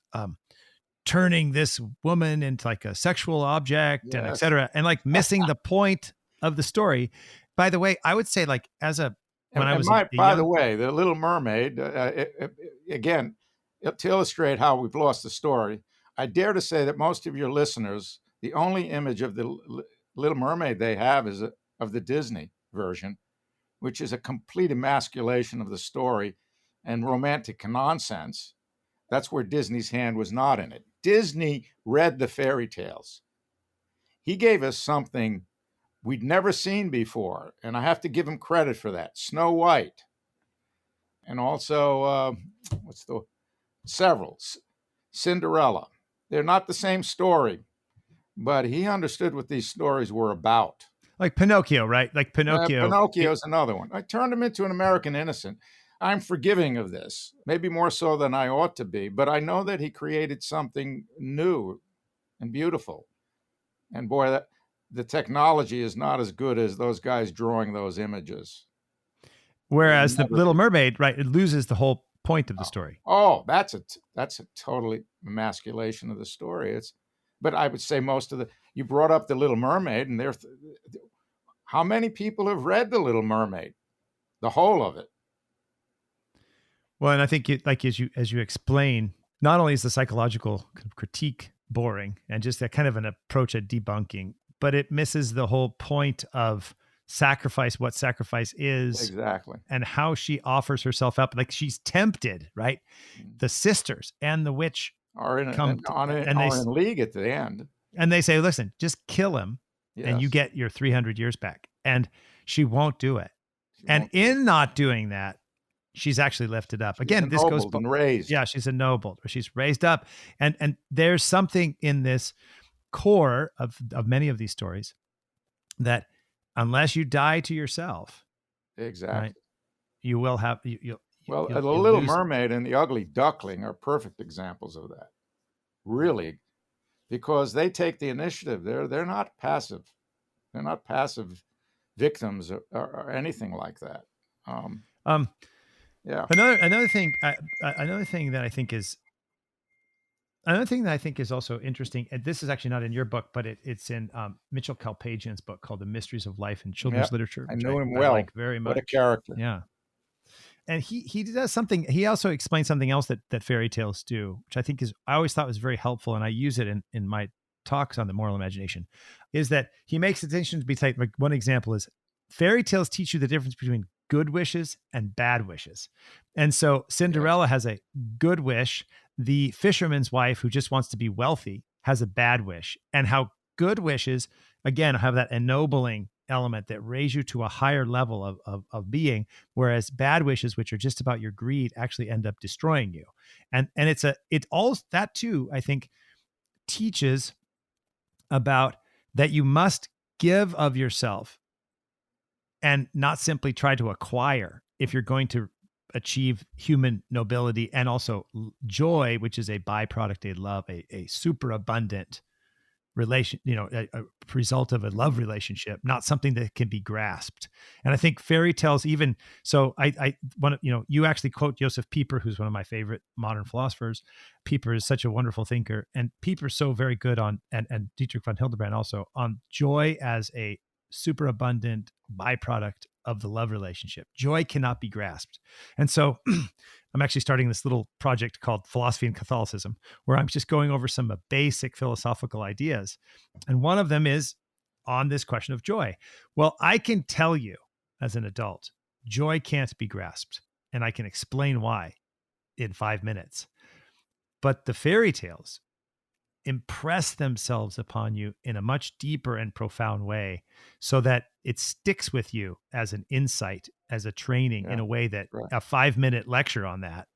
Speaker 1: turning this woman into like a sexual object and et cetera, and like missing the point of the story. By the way, I would say, like, by
Speaker 2: the way, the Little Mermaid, again, to illustrate how we've lost the story, I dare to say that most of your listeners, the only image of the Little Mermaid they have is of the Disney version, which is a complete emasculation of the story and romantic nonsense. That's where Disney's hand was not in it. Disney read the fairy tales. He gave us something we'd never seen before, and I have to give him credit for that. Snow White, and also Cinderella. They're not the same story, but he understood what these stories were about.
Speaker 1: Like Pinocchio, right? Like Pinocchio.
Speaker 2: Pinocchio's another one. I turned him into an American innocent. I'm forgiving of this, maybe more so than I ought to be, but I know that he created something new and beautiful. And boy, the technology is not as good as those guys drawing those images.
Speaker 1: Whereas the Little Mermaid, right, it loses the whole point of the story.
Speaker 2: Oh, that's a totally emasculation of the story. But I would say you brought up the Little Mermaid, and how many people have read the Little Mermaid, the whole of it?
Speaker 1: Well, and I think as you explain, not only is the psychological kind of critique boring and just that kind of an approach at debunking, but it misses the whole point of sacrifice, what sacrifice is.
Speaker 2: Exactly.
Speaker 1: And how she offers herself up. Like, she's tempted, right? The sisters and the witch
Speaker 2: are in league at the end.
Speaker 1: And they say, listen, just kill him and you get your 300 years back. And she won't do it. In not doing that, she's actually lifted up. Again, this goes
Speaker 2: and raised.
Speaker 1: Yeah, she's ennobled, or she's raised up. And there's something in this core of many of these stories that unless you die to yourself,
Speaker 2: exactly,
Speaker 1: right, you will have
Speaker 2: the Little Mermaid and the Ugly Duckling are perfect examples of that, really, because they take the initiative. They're not passive. They're not passive victims or anything like that. Yeah.
Speaker 1: Another thing that I think is also interesting, and this is actually not in your book, but it's in Mitchell Kalpagian's book called The Mysteries of Life in Children's Literature.
Speaker 2: I know him well.
Speaker 1: I like very much.
Speaker 2: What a character.
Speaker 1: Yeah. and he does something. He also explains something else that fairy tales do, which I always thought was very helpful, and I use it in my talks on the moral imagination. Is that he makes attention to be like one example is fairy tales teach you the difference between good wishes and bad wishes. And so
Speaker 2: Yes.
Speaker 1: Cinderella has a good wish. The fisherman's wife who just wants to be wealthy has a bad wish. And how good wishes, again, have that ennobling element that raise you to a higher level of being, whereas bad wishes, which are just about your greed, actually end up destroying you. And it all that too, I think, teaches about that you must give of yourself and not simply try to acquire if you're going to achieve human nobility and also joy, which is a byproduct, a love, a super abundant relation, a result of a love relationship, not something that can be grasped. And I think fairy tales, even so, I want to, you actually quote Joseph Pieper, who's one of my favorite modern philosophers. Pieper is such a wonderful thinker, and Pieper's so very good on, and Dietrich von Hildebrand also, on joy as a super abundant byproduct of the love relationship. Joy cannot be grasped. And so I'm actually starting this little project called Philosophy and Catholicism, where I'm just going over some basic philosophical ideas. And one of them is on this question of joy. Well, I can tell you as an adult, joy can't be grasped. And I can explain why in 5 minutes. But the fairy tales impress themselves upon you in a much deeper and profound way so that it sticks with you as an insight, as a training in
Speaker 2: Yeah.
Speaker 1: a way that
Speaker 2: Right.
Speaker 1: a 5-minute lecture on that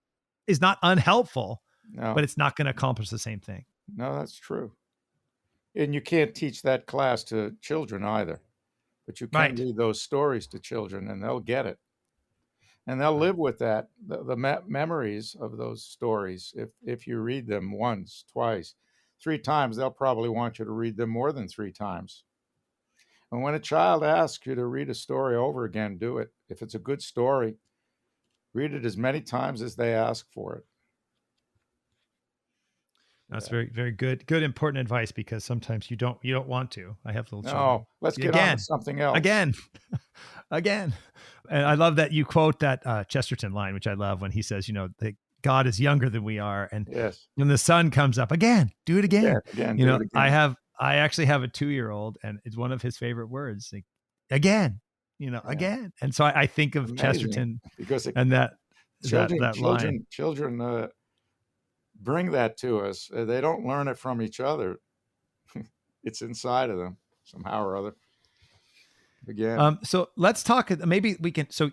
Speaker 1: is not unhelpful,
Speaker 2: No.
Speaker 1: but it's not going to accomplish the same thing.
Speaker 2: No, that's true. And you can't teach that class to children either, but you can
Speaker 1: Right.
Speaker 2: read those stories to children and they'll get it. And they'll
Speaker 1: Right.
Speaker 2: live with that, the memories of those stories. If you read them once, twice, 3 times, they'll probably want you to read them more than 3 times. And when a child asks you to read a story over again, do it. If it's a good story, read it as many times as they ask for it.
Speaker 1: That's
Speaker 2: Yeah.
Speaker 1: very, very good, important advice, because sometimes you don't want to. I have little children.
Speaker 2: No, let's get on to
Speaker 1: Again,
Speaker 2: something else.
Speaker 1: again, again. And I love that you quote that Chesterton line, which I love, when he says, that God is younger than we are. And
Speaker 2: Yes.
Speaker 1: when the sun comes up, again, do it again.
Speaker 2: Again, do it again.
Speaker 1: I actually have a 2-year-old, and it's one of his favorite words, like, again,
Speaker 2: Yeah.
Speaker 1: again. And so I think of
Speaker 2: Amazing,
Speaker 1: Chesterton
Speaker 2: because
Speaker 1: and
Speaker 2: children,
Speaker 1: that line.
Speaker 2: bring that to us. They don't learn it from each other. It's inside of them somehow or other. Again.
Speaker 1: So let's talk. Maybe we can. So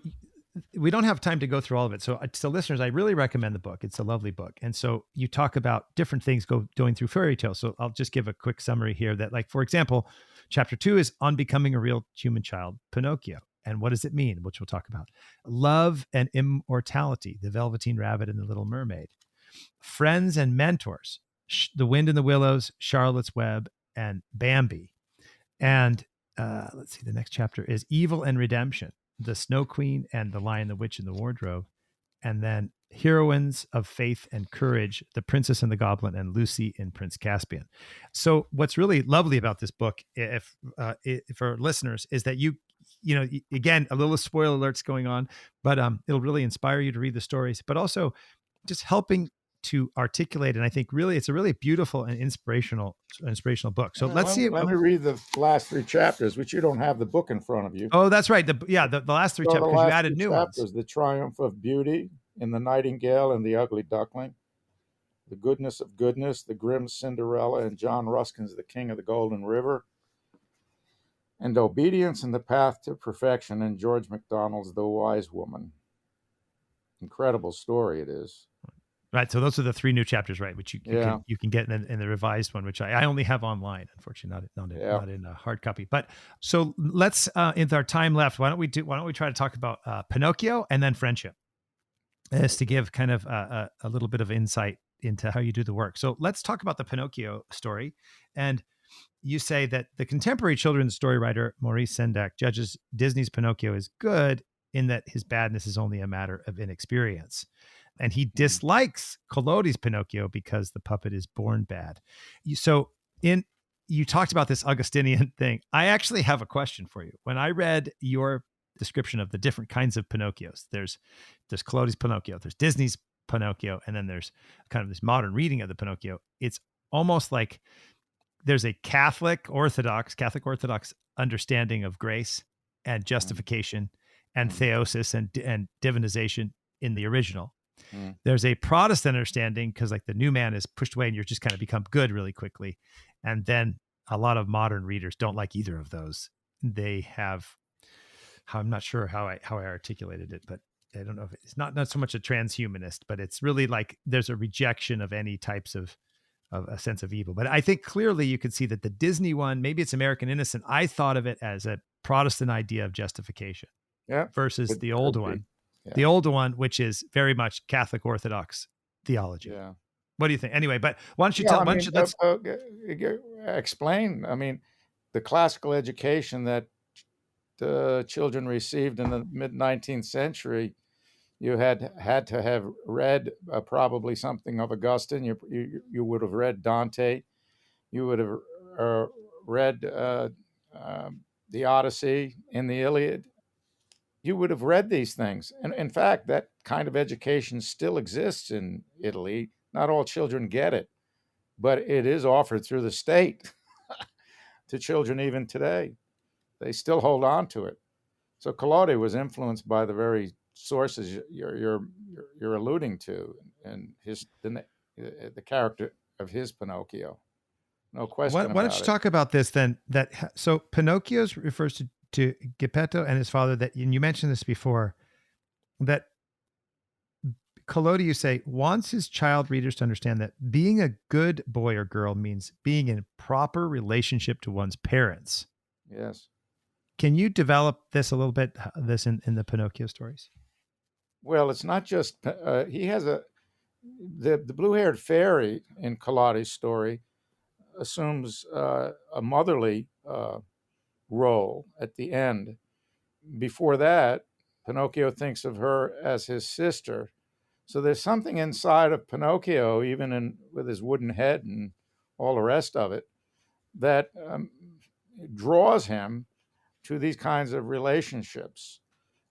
Speaker 1: we don't have time to go through all of it. So listeners, I really recommend the book. It's a lovely book. And so you talk about different things going through fairy tales. So I'll just give a quick summary here that, like, for example, chapter 2 is on becoming a real human child, Pinocchio. And what does it mean? Which we'll talk about. Love and immortality, the Velveteen Rabbit and the Little Mermaid. Friends and mentors, The Wind in the Willows, Charlotte's Web, and Bambi. And let's see, the next chapter is Evil and Redemption, The Snow Queen and the Lion, the Witch, and the Wardrobe. And then Heroines of Faith and Courage, The Princess and the Goblin, and Lucy in Prince Caspian. So what's really lovely about this book, if for listeners, is that again, a little spoiler alerts going on, but it'll really inspire you to read the stories, but also just helping to articulate. And I think really, it's a really beautiful and inspirational book. So let's see.
Speaker 2: Let me read the last 3 chapters, which you don't have the book in front of you.
Speaker 1: Oh, that's right. The last 3
Speaker 2: So
Speaker 1: chapters,
Speaker 2: the
Speaker 1: because you
Speaker 2: last
Speaker 1: added
Speaker 2: 2
Speaker 1: new
Speaker 2: chapters,
Speaker 1: ones.
Speaker 2: The Triumph of Beauty in the Nightingale and the Ugly Duckling, The Goodness of Goodness, The Grimm Cinderella, and John Ruskin's The King of the Golden River, and Obedience and the Path to Perfection, and George McDonald's The Wise Woman. Incredible story it is.
Speaker 1: Right. So those are the 3 new chapters, right? Which you can get in the revised one, which I only have online, unfortunately, not in a hard copy. But so let's, in our time left, why don't we try to talk about Pinocchio and then friendship, as to give kind of a little bit of insight into how you do the work. So let's talk about the Pinocchio story. And you say that the contemporary children's story writer Maurice Sendak judges Disney's Pinocchio as good in that his badness is only a matter of inexperience. And he dislikes Collodi's Pinocchio because the puppet is born bad. You talked about this Augustinian thing. I actually have a question for you. When I read your description of the different kinds of Pinocchios. There's Collodi's Pinocchio, there's Disney's Pinocchio, and then there's kind of this modern reading of the Pinocchio. It's almost like there's a Catholic Orthodox understanding of grace and justification and theosis and divinization in the original. There's a Protestant understanding because like the new man is pushed away and you're just kind of become good really quickly. And then a lot of modern readers don't like either of those. They have, I'm not sure how I articulated it, but I don't know if it's not so much a transhumanist, but it's really like there's a rejection of any types of a sense of evil. But I think clearly you could see that the Disney one, maybe it's American Innocent. I thought of it as a Protestant idea of justification versus the old one. Yeah. The old one, which is very much Catholic Orthodox theology. Yeah. What do you think? Anyway, but why don't you tell? Let's
Speaker 2: explain. I mean, the classical education that children received in the mid 19th century, you had to have read probably something of Augustine. You would have read Dante. You would have read the Odyssey and the Iliad. You would have read these things. And in fact, that kind of education still exists in Italy. Not all children get it, but it is offered through the state to children even today. They still hold on to it. So Collodi was influenced by the very sources you're alluding to, and the character of his Pinocchio. No question about it.
Speaker 1: Why don't you talk about this then? So Pinocchio refers to Geppetto and his father, that, and you mentioned this before, that Collodi, you say, wants his child readers to understand that being a good boy or girl means being in proper relationship to one's parents.
Speaker 2: Yes.
Speaker 1: Can you develop this a little bit, this in the Pinocchio stories?
Speaker 2: Well, it's not just, he has the blue-haired fairy in Collodi's story assumes a motherly role at the end. Before that, Pinocchio thinks of her as his sister. So there's something inside of Pinocchio, even with his wooden head and all the rest of it, that draws him to these kinds of relationships,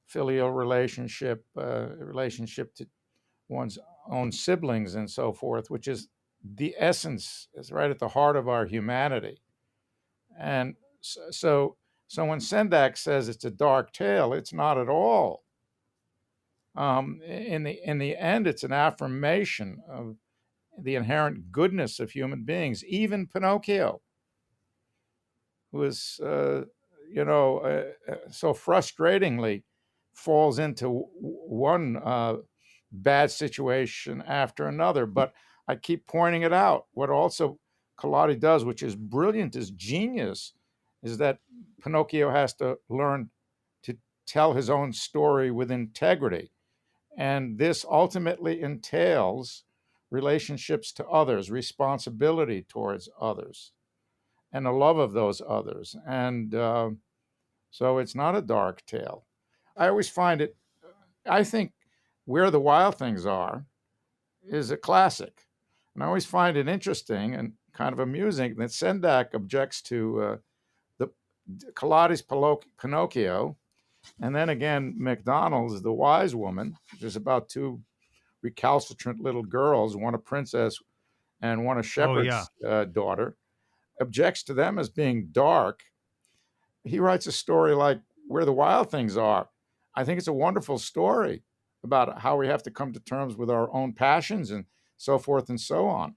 Speaker 2: filial relationship, relationship to one's own siblings and so forth, which is the essence, is right at the heart of our humanity. And so when Sendak says it's a dark tale, it's not at all. In the end, it's an affirmation of the inherent goodness of human beings. Even Pinocchio, who is, so frustratingly falls into one bad situation after another. But I keep pointing it out. What also Collodi does, which is brilliant, is genius, is that Pinocchio has to learn to tell his own story with integrity. And this ultimately entails relationships to others, responsibility towards others, and a love of those others. And so it's not a dark tale. I always find it, I think Where the Wild Things Are is a classic. And I always find it interesting and kind of amusing that Sendak objects to the Collodi's Pinocchio, and then again McDonald's The Wise Woman, which is about two recalcitrant little girls, one a princess and one a shepherd's daughter, objects to them as being dark. He writes a story like Where the Wild Things Are. I think it's a wonderful story about how we have to come to terms with our own passions and so forth and so on.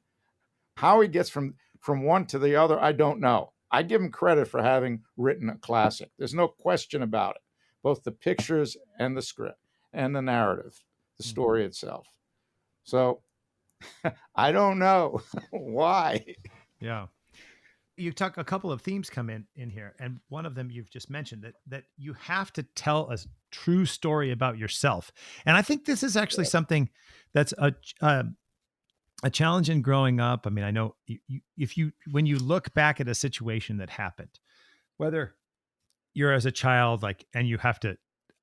Speaker 2: How he gets from one to the other, I don't know. I give him credit for having written a classic. There's no question about it. Both the pictures and the script and the narrative, the story itself. So I don't know why.
Speaker 1: Yeah. You talk, a couple of themes come in here, and one of them you've just mentioned, that you have to tell a true story about yourself. And I think this is actually something that's a challenge in growing up. I mean, I know when you look back at a situation that happened, whether you're as a child, like, and you have to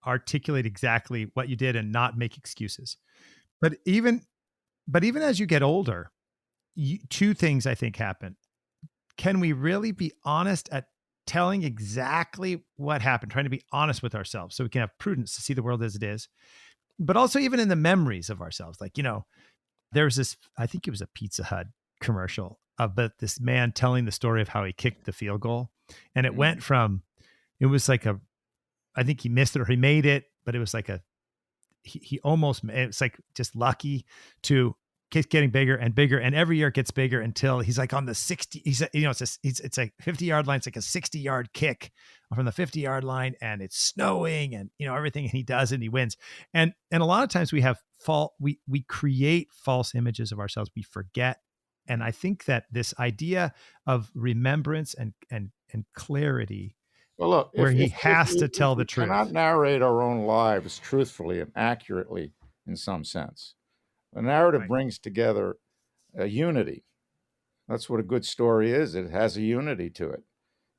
Speaker 1: articulate exactly what you did and not make excuses. But even as you get older, two things I think happen. Can we really be honest at telling exactly what happened, trying to be honest with ourselves so we can have prudence to see the world as it is, but also even in the memories of ourselves. Like, there's this, I think it was a Pizza Hut commercial about this man telling the story of how he kicked the field goal. And it
Speaker 2: Mm.
Speaker 1: went from, it was like I think he missed it or he made it, but it was like he almost, it's like just lucky, to keep getting bigger and bigger. And every year it gets bigger until he's like on the 60, it's like 50-yard line. It's like a 60-yard kick from the 50-yard line, and it's snowing and, everything. And he does it and he wins. And a lot of times we have we create false images of ourselves. We forget. And I think that this idea of remembrance and clarity,
Speaker 2: Well, look,
Speaker 1: where he has to
Speaker 2: if
Speaker 1: tell the
Speaker 2: we cannot
Speaker 1: truth.
Speaker 2: narrate our own lives truthfully and accurately in some sense, the narrative
Speaker 1: Right.
Speaker 2: brings together a unity. That's what a good story is. It has a unity to it.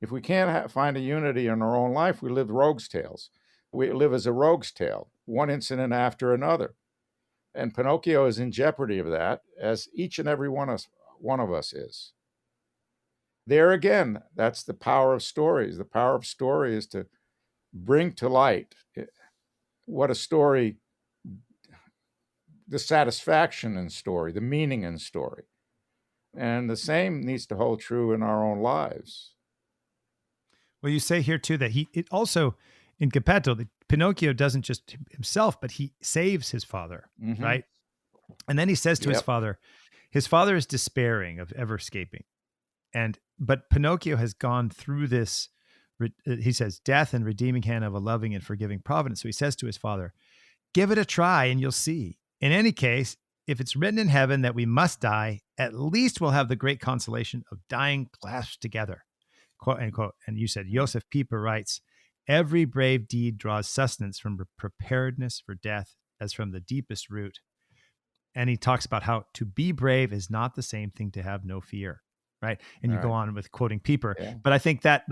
Speaker 2: If we can't find a unity in our own life, we live rogue's tales. We live as a rogue's tale, one incident after another. And Pinocchio is in jeopardy of that, as each and every one of us is. There again, that's the power of stories. The power of story is to bring to light what a story, the satisfaction in story, the meaning in story. And the same needs to hold true in our own lives.
Speaker 1: Well, you say here too that it also, in Geppetto, that Pinocchio doesn't just himself, but he saves his father,
Speaker 2: Mm-hmm.
Speaker 1: right? And then he says to
Speaker 2: Yep.
Speaker 1: his father is despairing of ever escaping. But Pinocchio has gone through this, he says, death and redeeming hand of a loving and forgiving providence. So he says to his father, give it a try and you'll see. In any case, if it's written in heaven that we must die, at least we'll have the great consolation of dying clasped together. Quote unquote. And you said, Joseph Pieper writes, every brave deed draws sustenance from preparedness for death as from the deepest root. And he talks about how to be brave is not the same thing to have no fear. Right. And you go
Speaker 2: Right.
Speaker 1: on with quoting Pieper.
Speaker 2: Yeah.
Speaker 1: But I think that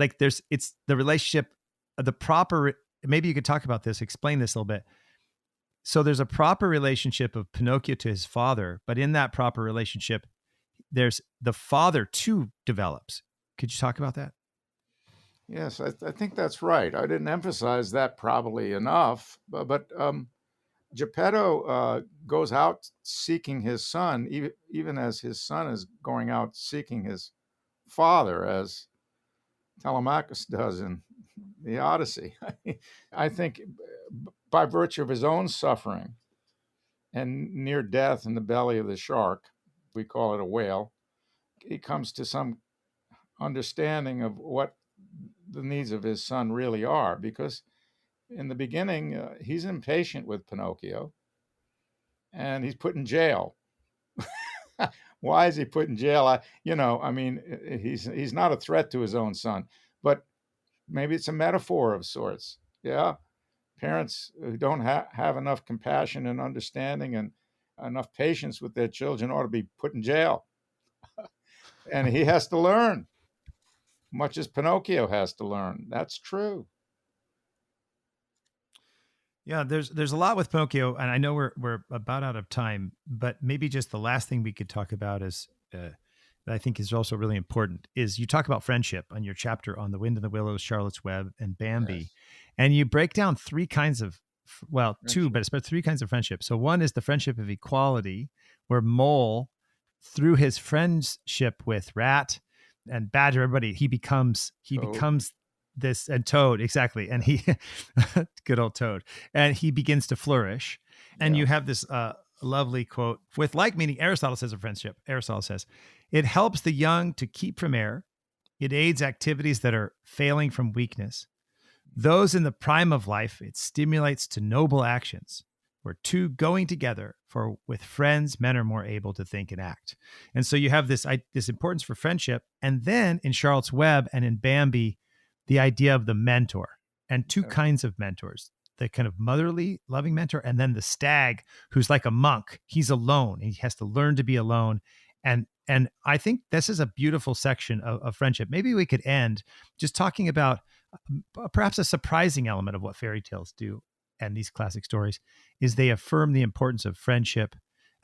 Speaker 1: it's the relationship, the proper, maybe you could talk about this, explain this a little bit. So there's a proper relationship of Pinocchio to his father, but in that proper relationship, there's the father too develops. Could you talk about that?
Speaker 2: Yes, I think that's right. I didn't emphasize that probably enough, but Geppetto goes out seeking his son, even as his son is going out seeking his father, as Telemachus does in the Odyssey. I think by virtue of his own suffering and near death in the belly of the shark, we call it a whale, he comes to some understanding of what the needs of his son really are, because in the beginning, he's impatient with Pinocchio and he's put in jail. Why is he put in jail? He's not a threat to his own son, but maybe it's a metaphor of sorts. Yeah, parents who don't have enough compassion and understanding and enough patience with their children ought to be put in jail. And he has to learn, much as Pinocchio has to learn. That's true.
Speaker 1: Yeah, there's a lot with Pinocchio, and I know we're about out of time, but maybe just the last thing we could talk about is that I think is also really important is you talk about friendship on your chapter on The Wind in the Willows, Charlotte's Web, and Bambi,
Speaker 2: Yes.
Speaker 1: and you break down three kinds of, well, two,
Speaker 2: Friendship.
Speaker 1: but it's three kinds of friendship. So one is the friendship of equality, where Mole, through his friendship with Rat and Badger, everybody, he becomes
Speaker 2: So,
Speaker 1: this, and Toad, exactly, and he good old Toad, and he begins to flourish. And
Speaker 2: yeah.
Speaker 1: you have this lovely quote with like meaning. Aristotle says of friendship, Aristotle says it helps the young to keep from error, it aids activities that are failing from weakness, those in the prime of life it stimulates to noble actions, where two going together, for with friends men are more able to think and act. And so you have this importance for friendship. And then in Charlotte's Web and in Bambi, the idea of the mentor, and two
Speaker 2: Yeah.
Speaker 1: kinds of mentors, the kind of motherly loving mentor, and then the stag who's like a monk. He's alone, he has to learn to be alone. And I think this is a beautiful section of friendship. Maybe we could end just talking about perhaps a surprising element of what fairy tales do, and these classic stories, is they affirm the importance of friendship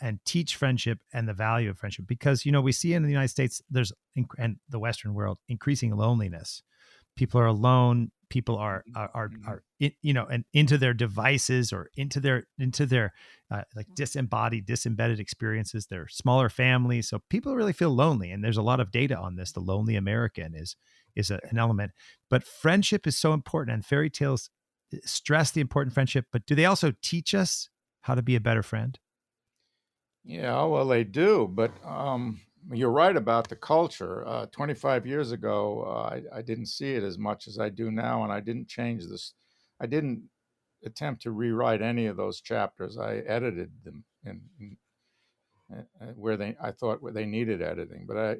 Speaker 1: and teach friendship and the value of friendship. Because we see in the United States and the Western world increasing loneliness, People are alone. People
Speaker 2: Mhm, mhm.
Speaker 1: are and into their devices or into their like disembedded experiences. They're smaller families, so people really feel lonely. And there's a lot of data on this. The lonely American an element, but friendship is so important. And fairy tales stress the important friendship. But do they also teach us how to be a better friend?
Speaker 2: Yeah, well, they do, but you're right about the culture. 25 years ago, I didn't see it as much as I do now, and I didn't change this. I didn't attempt to rewrite any of those chapters. I edited them where I thought where they needed editing, but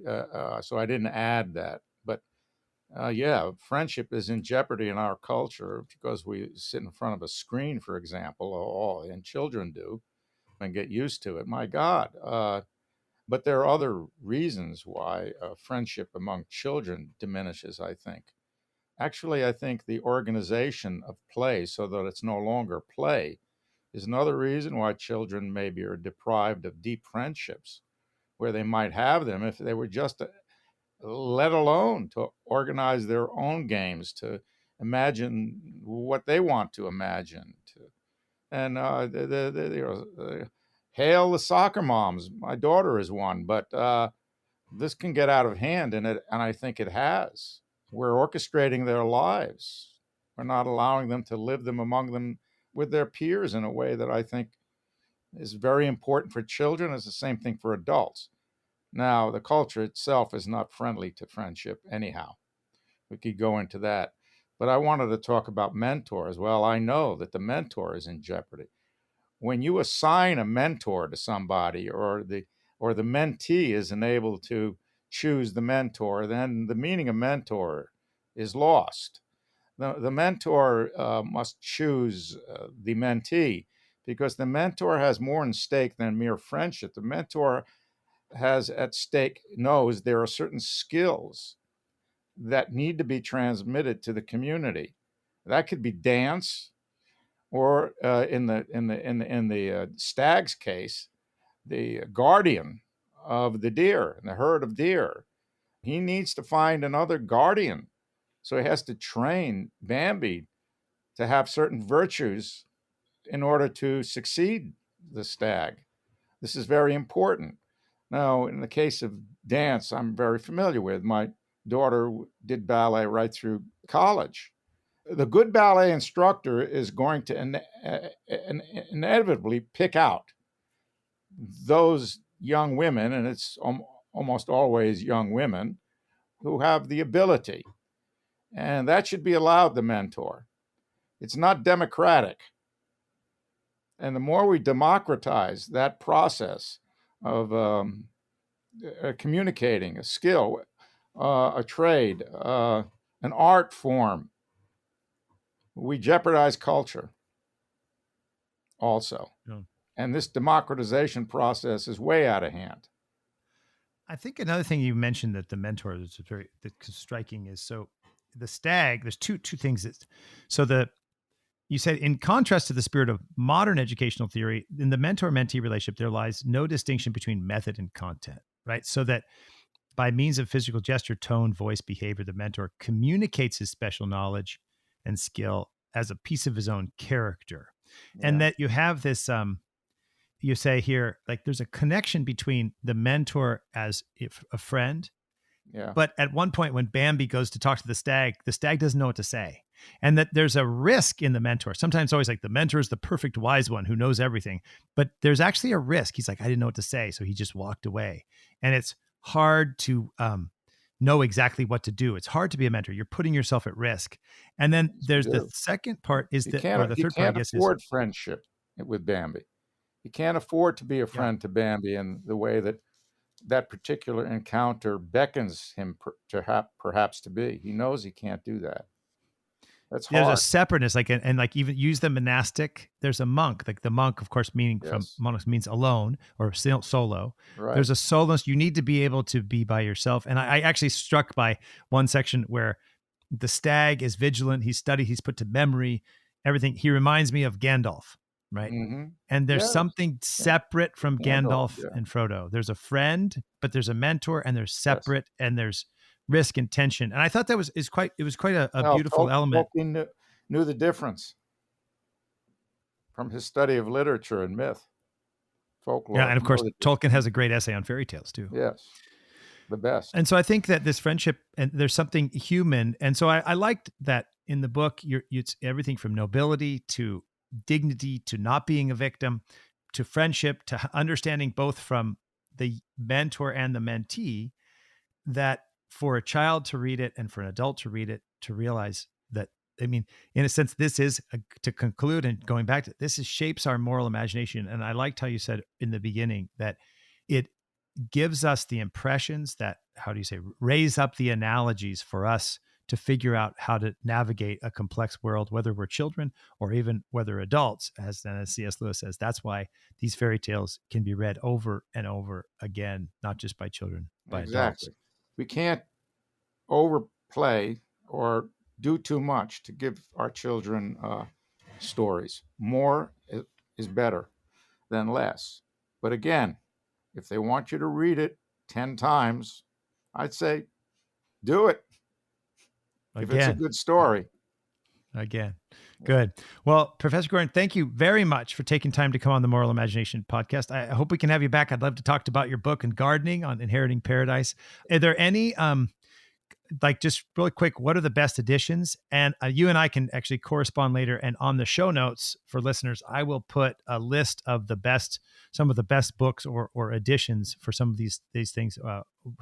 Speaker 2: so I didn't add that. But yeah, friendship is in jeopardy in our culture because we sit in front of a screen, for example, and children do, and get used to it. My God. But there are other reasons why friendship among children diminishes, I think. Actually, I think the organization of play so that it's no longer play is another reason why children maybe are deprived of deep friendships where they might have them if they were just let alone to organize their own games, to imagine what they want to imagine. And hail the soccer moms. My daughter is one, but this can get out of hand, and I think it has. We're orchestrating their lives. We're not allowing them to live them among them with their peers in a way that I think is very important for children. It's the same thing for adults. Now, the culture itself is not friendly to friendship, anyhow. We could go into that. But I wanted to talk about mentors. Well, I know that the mentor is in jeopardy. When you assign a mentor to somebody, or the mentee isn't able to choose the mentor, then the meaning of mentor is lost. The mentor must choose the mentee because the mentor has more in stake than mere friendship. The mentor has at stake, knows there are certain skills that need to be transmitted to the community. That could be dance, or in the stag's case, the guardian of the deer and the herd of deer. He needs to find another guardian, so he has to train Bambi to have certain virtues in order to succeed the stag. This is very important. Now, in the case of dance, I'm very familiar with. My daughter did ballet right through college. The good ballet instructor is going to inevitably pick out those young women, and it's almost always young women, who have the ability. And that should be allowed the mentor. It's not democratic. And the more we democratize that process of communicating, a skill, a trade, an art form, we jeopardize culture also.
Speaker 1: Yeah.
Speaker 2: And this democratization process is way out of hand.
Speaker 1: I think another thing you mentioned that the mentor is very striking is so the stag. There's two things that so the you said in contrast to the spirit of modern educational theory, in the mentor-mentee relationship, there lies no distinction between method and content, right? So that by means of physical gesture, tone, voice, behavior, the mentor communicates his special knowledge and skill as a piece of his own character. And
Speaker 2: Yeah,
Speaker 1: that you have this you say here, like there's a connection between the mentor as if a friend,
Speaker 2: yeah,
Speaker 1: but at one point when Bambi goes to talk to the stag doesn't know what to say. And that there's a risk in the mentor. Sometimes always like the mentor is the perfect wise one who knows everything, but there's actually a risk. He's like, I didn't know what to say. So he just walked away. And it's hard to know exactly what to do. It's hard to be a mentor. You're putting yourself at risk. And then
Speaker 2: yes, you
Speaker 1: there's the
Speaker 2: do.
Speaker 1: second part is
Speaker 2: You
Speaker 1: that, or
Speaker 2: can't
Speaker 1: the
Speaker 2: you
Speaker 1: third part, I
Speaker 2: can't
Speaker 1: guess, is,
Speaker 2: afford friendship with Bambi. You can't afford to be a
Speaker 1: yeah.
Speaker 2: friend to Bambi in the way that that particular encounter beckons him perhaps to be. He knows he can't do that. That's
Speaker 1: There's a
Speaker 2: hard.
Speaker 1: separateness, like, and like even use the monastic. There's a monk, like the monk, of course, meaning from
Speaker 2: Yes,
Speaker 1: monos means alone or solo.
Speaker 2: right.
Speaker 1: There's a soloist. You need to be able to be by yourself. And I actually struck by one section where the stag is vigilant. He's studied. He's put to memory everything. He reminds me of Gandalf, right?
Speaker 2: Mm-hmm.
Speaker 1: And there's
Speaker 2: Yes,
Speaker 1: something separate from
Speaker 2: Gandalf.
Speaker 1: Gandalf
Speaker 2: Yeah.
Speaker 1: and Frodo. There's a friend, but there's a mentor, and there's
Speaker 2: Yes.
Speaker 1: separate, and there's risk and tension. And I thought that was quite a
Speaker 2: Well,
Speaker 1: beautiful element.
Speaker 2: Tolkien knew the difference from his study of literature and myth,
Speaker 1: Yeah,
Speaker 2: folklore.
Speaker 1: and of
Speaker 2: He knew
Speaker 1: course
Speaker 2: the
Speaker 1: Tolkien
Speaker 2: difference.
Speaker 1: has a great essay on fairy tales too.
Speaker 2: Yes, the best.
Speaker 1: And so I think that this friendship, and there's something human. And so I liked that in the book, it's everything from nobility to dignity to not being a victim to friendship to understanding both from the mentor and the mentee, that for a child to read it and for an adult to read it, to realize that, I mean, in a sense, this is to conclude and going back to this is shapes our moral imagination. And I liked how you said in the beginning that it gives us the impressions that, how do you say, raise up the analogies for us to figure out how to navigate a complex world, whether we're children or even whether adults, as C.S. Lewis says. That's why these fairy tales can be read over and over again, not just by children, by adults.
Speaker 2: Exactly. We can't overplay or do too much to give our children stories. More is better than less. But again, if they want you to read it 10 times, I'd say do it if it's a
Speaker 1: Again,
Speaker 2: good story.
Speaker 1: again. Good. Well, Professor Gurioan, thank you very much for taking time to come on the Moral Imagination podcast. I hope we can have you back. I'd love to talk about your book and gardening on Inheriting Paradise. Are there any like just really quick, what are the best editions? And you and I can actually correspond later. And on the show notes for listeners, I will put a list of some of the best books or editions for some of these things.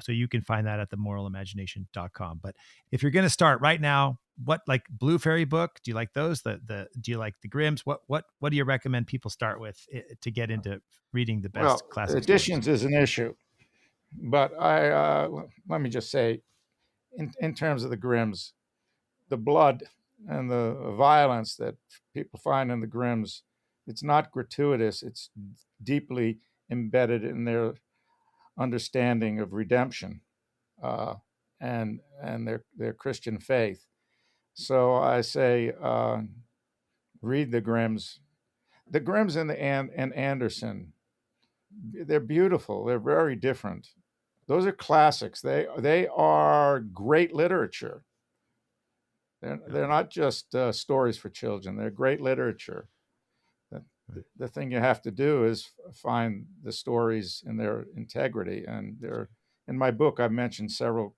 Speaker 1: So you can find that at themoralimagination.com. But if you're going to start right now, what, like Blue Fairy book? Do you like those? Do you like the Grimms? What do you recommend people start with to get into reading the best classic
Speaker 2: editions
Speaker 1: stories?
Speaker 2: is an issue, but let me just say, in terms of the Grimms, the blood and the violence that people find in the Grimms, it's not gratuitous. It's deeply embedded in their understanding of redemption and their Christian faith. So I say, read the Grimms. The Grimms and Anderson, they're beautiful. They're very different. Those are classics. They are great literature. They're not just stories for children. They're great literature. The thing you have to do is find the stories in their integrity. And in my book, I've mentioned several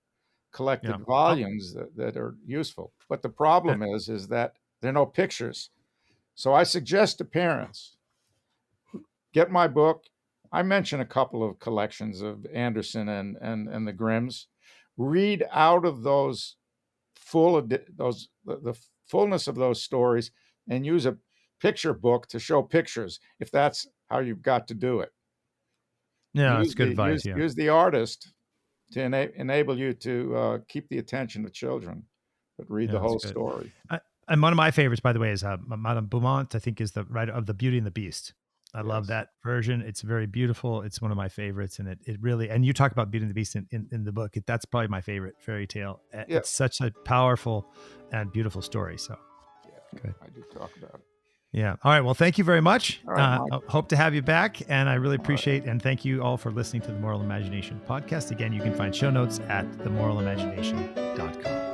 Speaker 2: collected volumes that are useful. But the problem is that there are no pictures. So I suggest to parents, get my book. I mention a couple of collections of Anderson and the Grimms. Read out of those the fullness of those stories and use a picture book to show pictures if that's how you've got to do it.
Speaker 1: Yeah, that's good advice.
Speaker 2: Use the artist to enable you to keep the attention of children, but read the whole story.
Speaker 1: And one of my favorites, by the way, is Madame Beaumont, I think, is the writer of The Beauty and the Beast. I love that version. It's very beautiful. It's one of my favorites. And it really, and you talk about Beauty and the Beast in the book. That's probably my favorite fairy tale. It's such a powerful and beautiful story. So
Speaker 2: good. I do talk about it.
Speaker 1: Yeah. All right. Well, thank you very much.
Speaker 2: Right,
Speaker 1: hope to have you back. And I really appreciate and thank you all for listening to the Moral Imagination podcast. Again, you can find show notes at themoralimagination.com.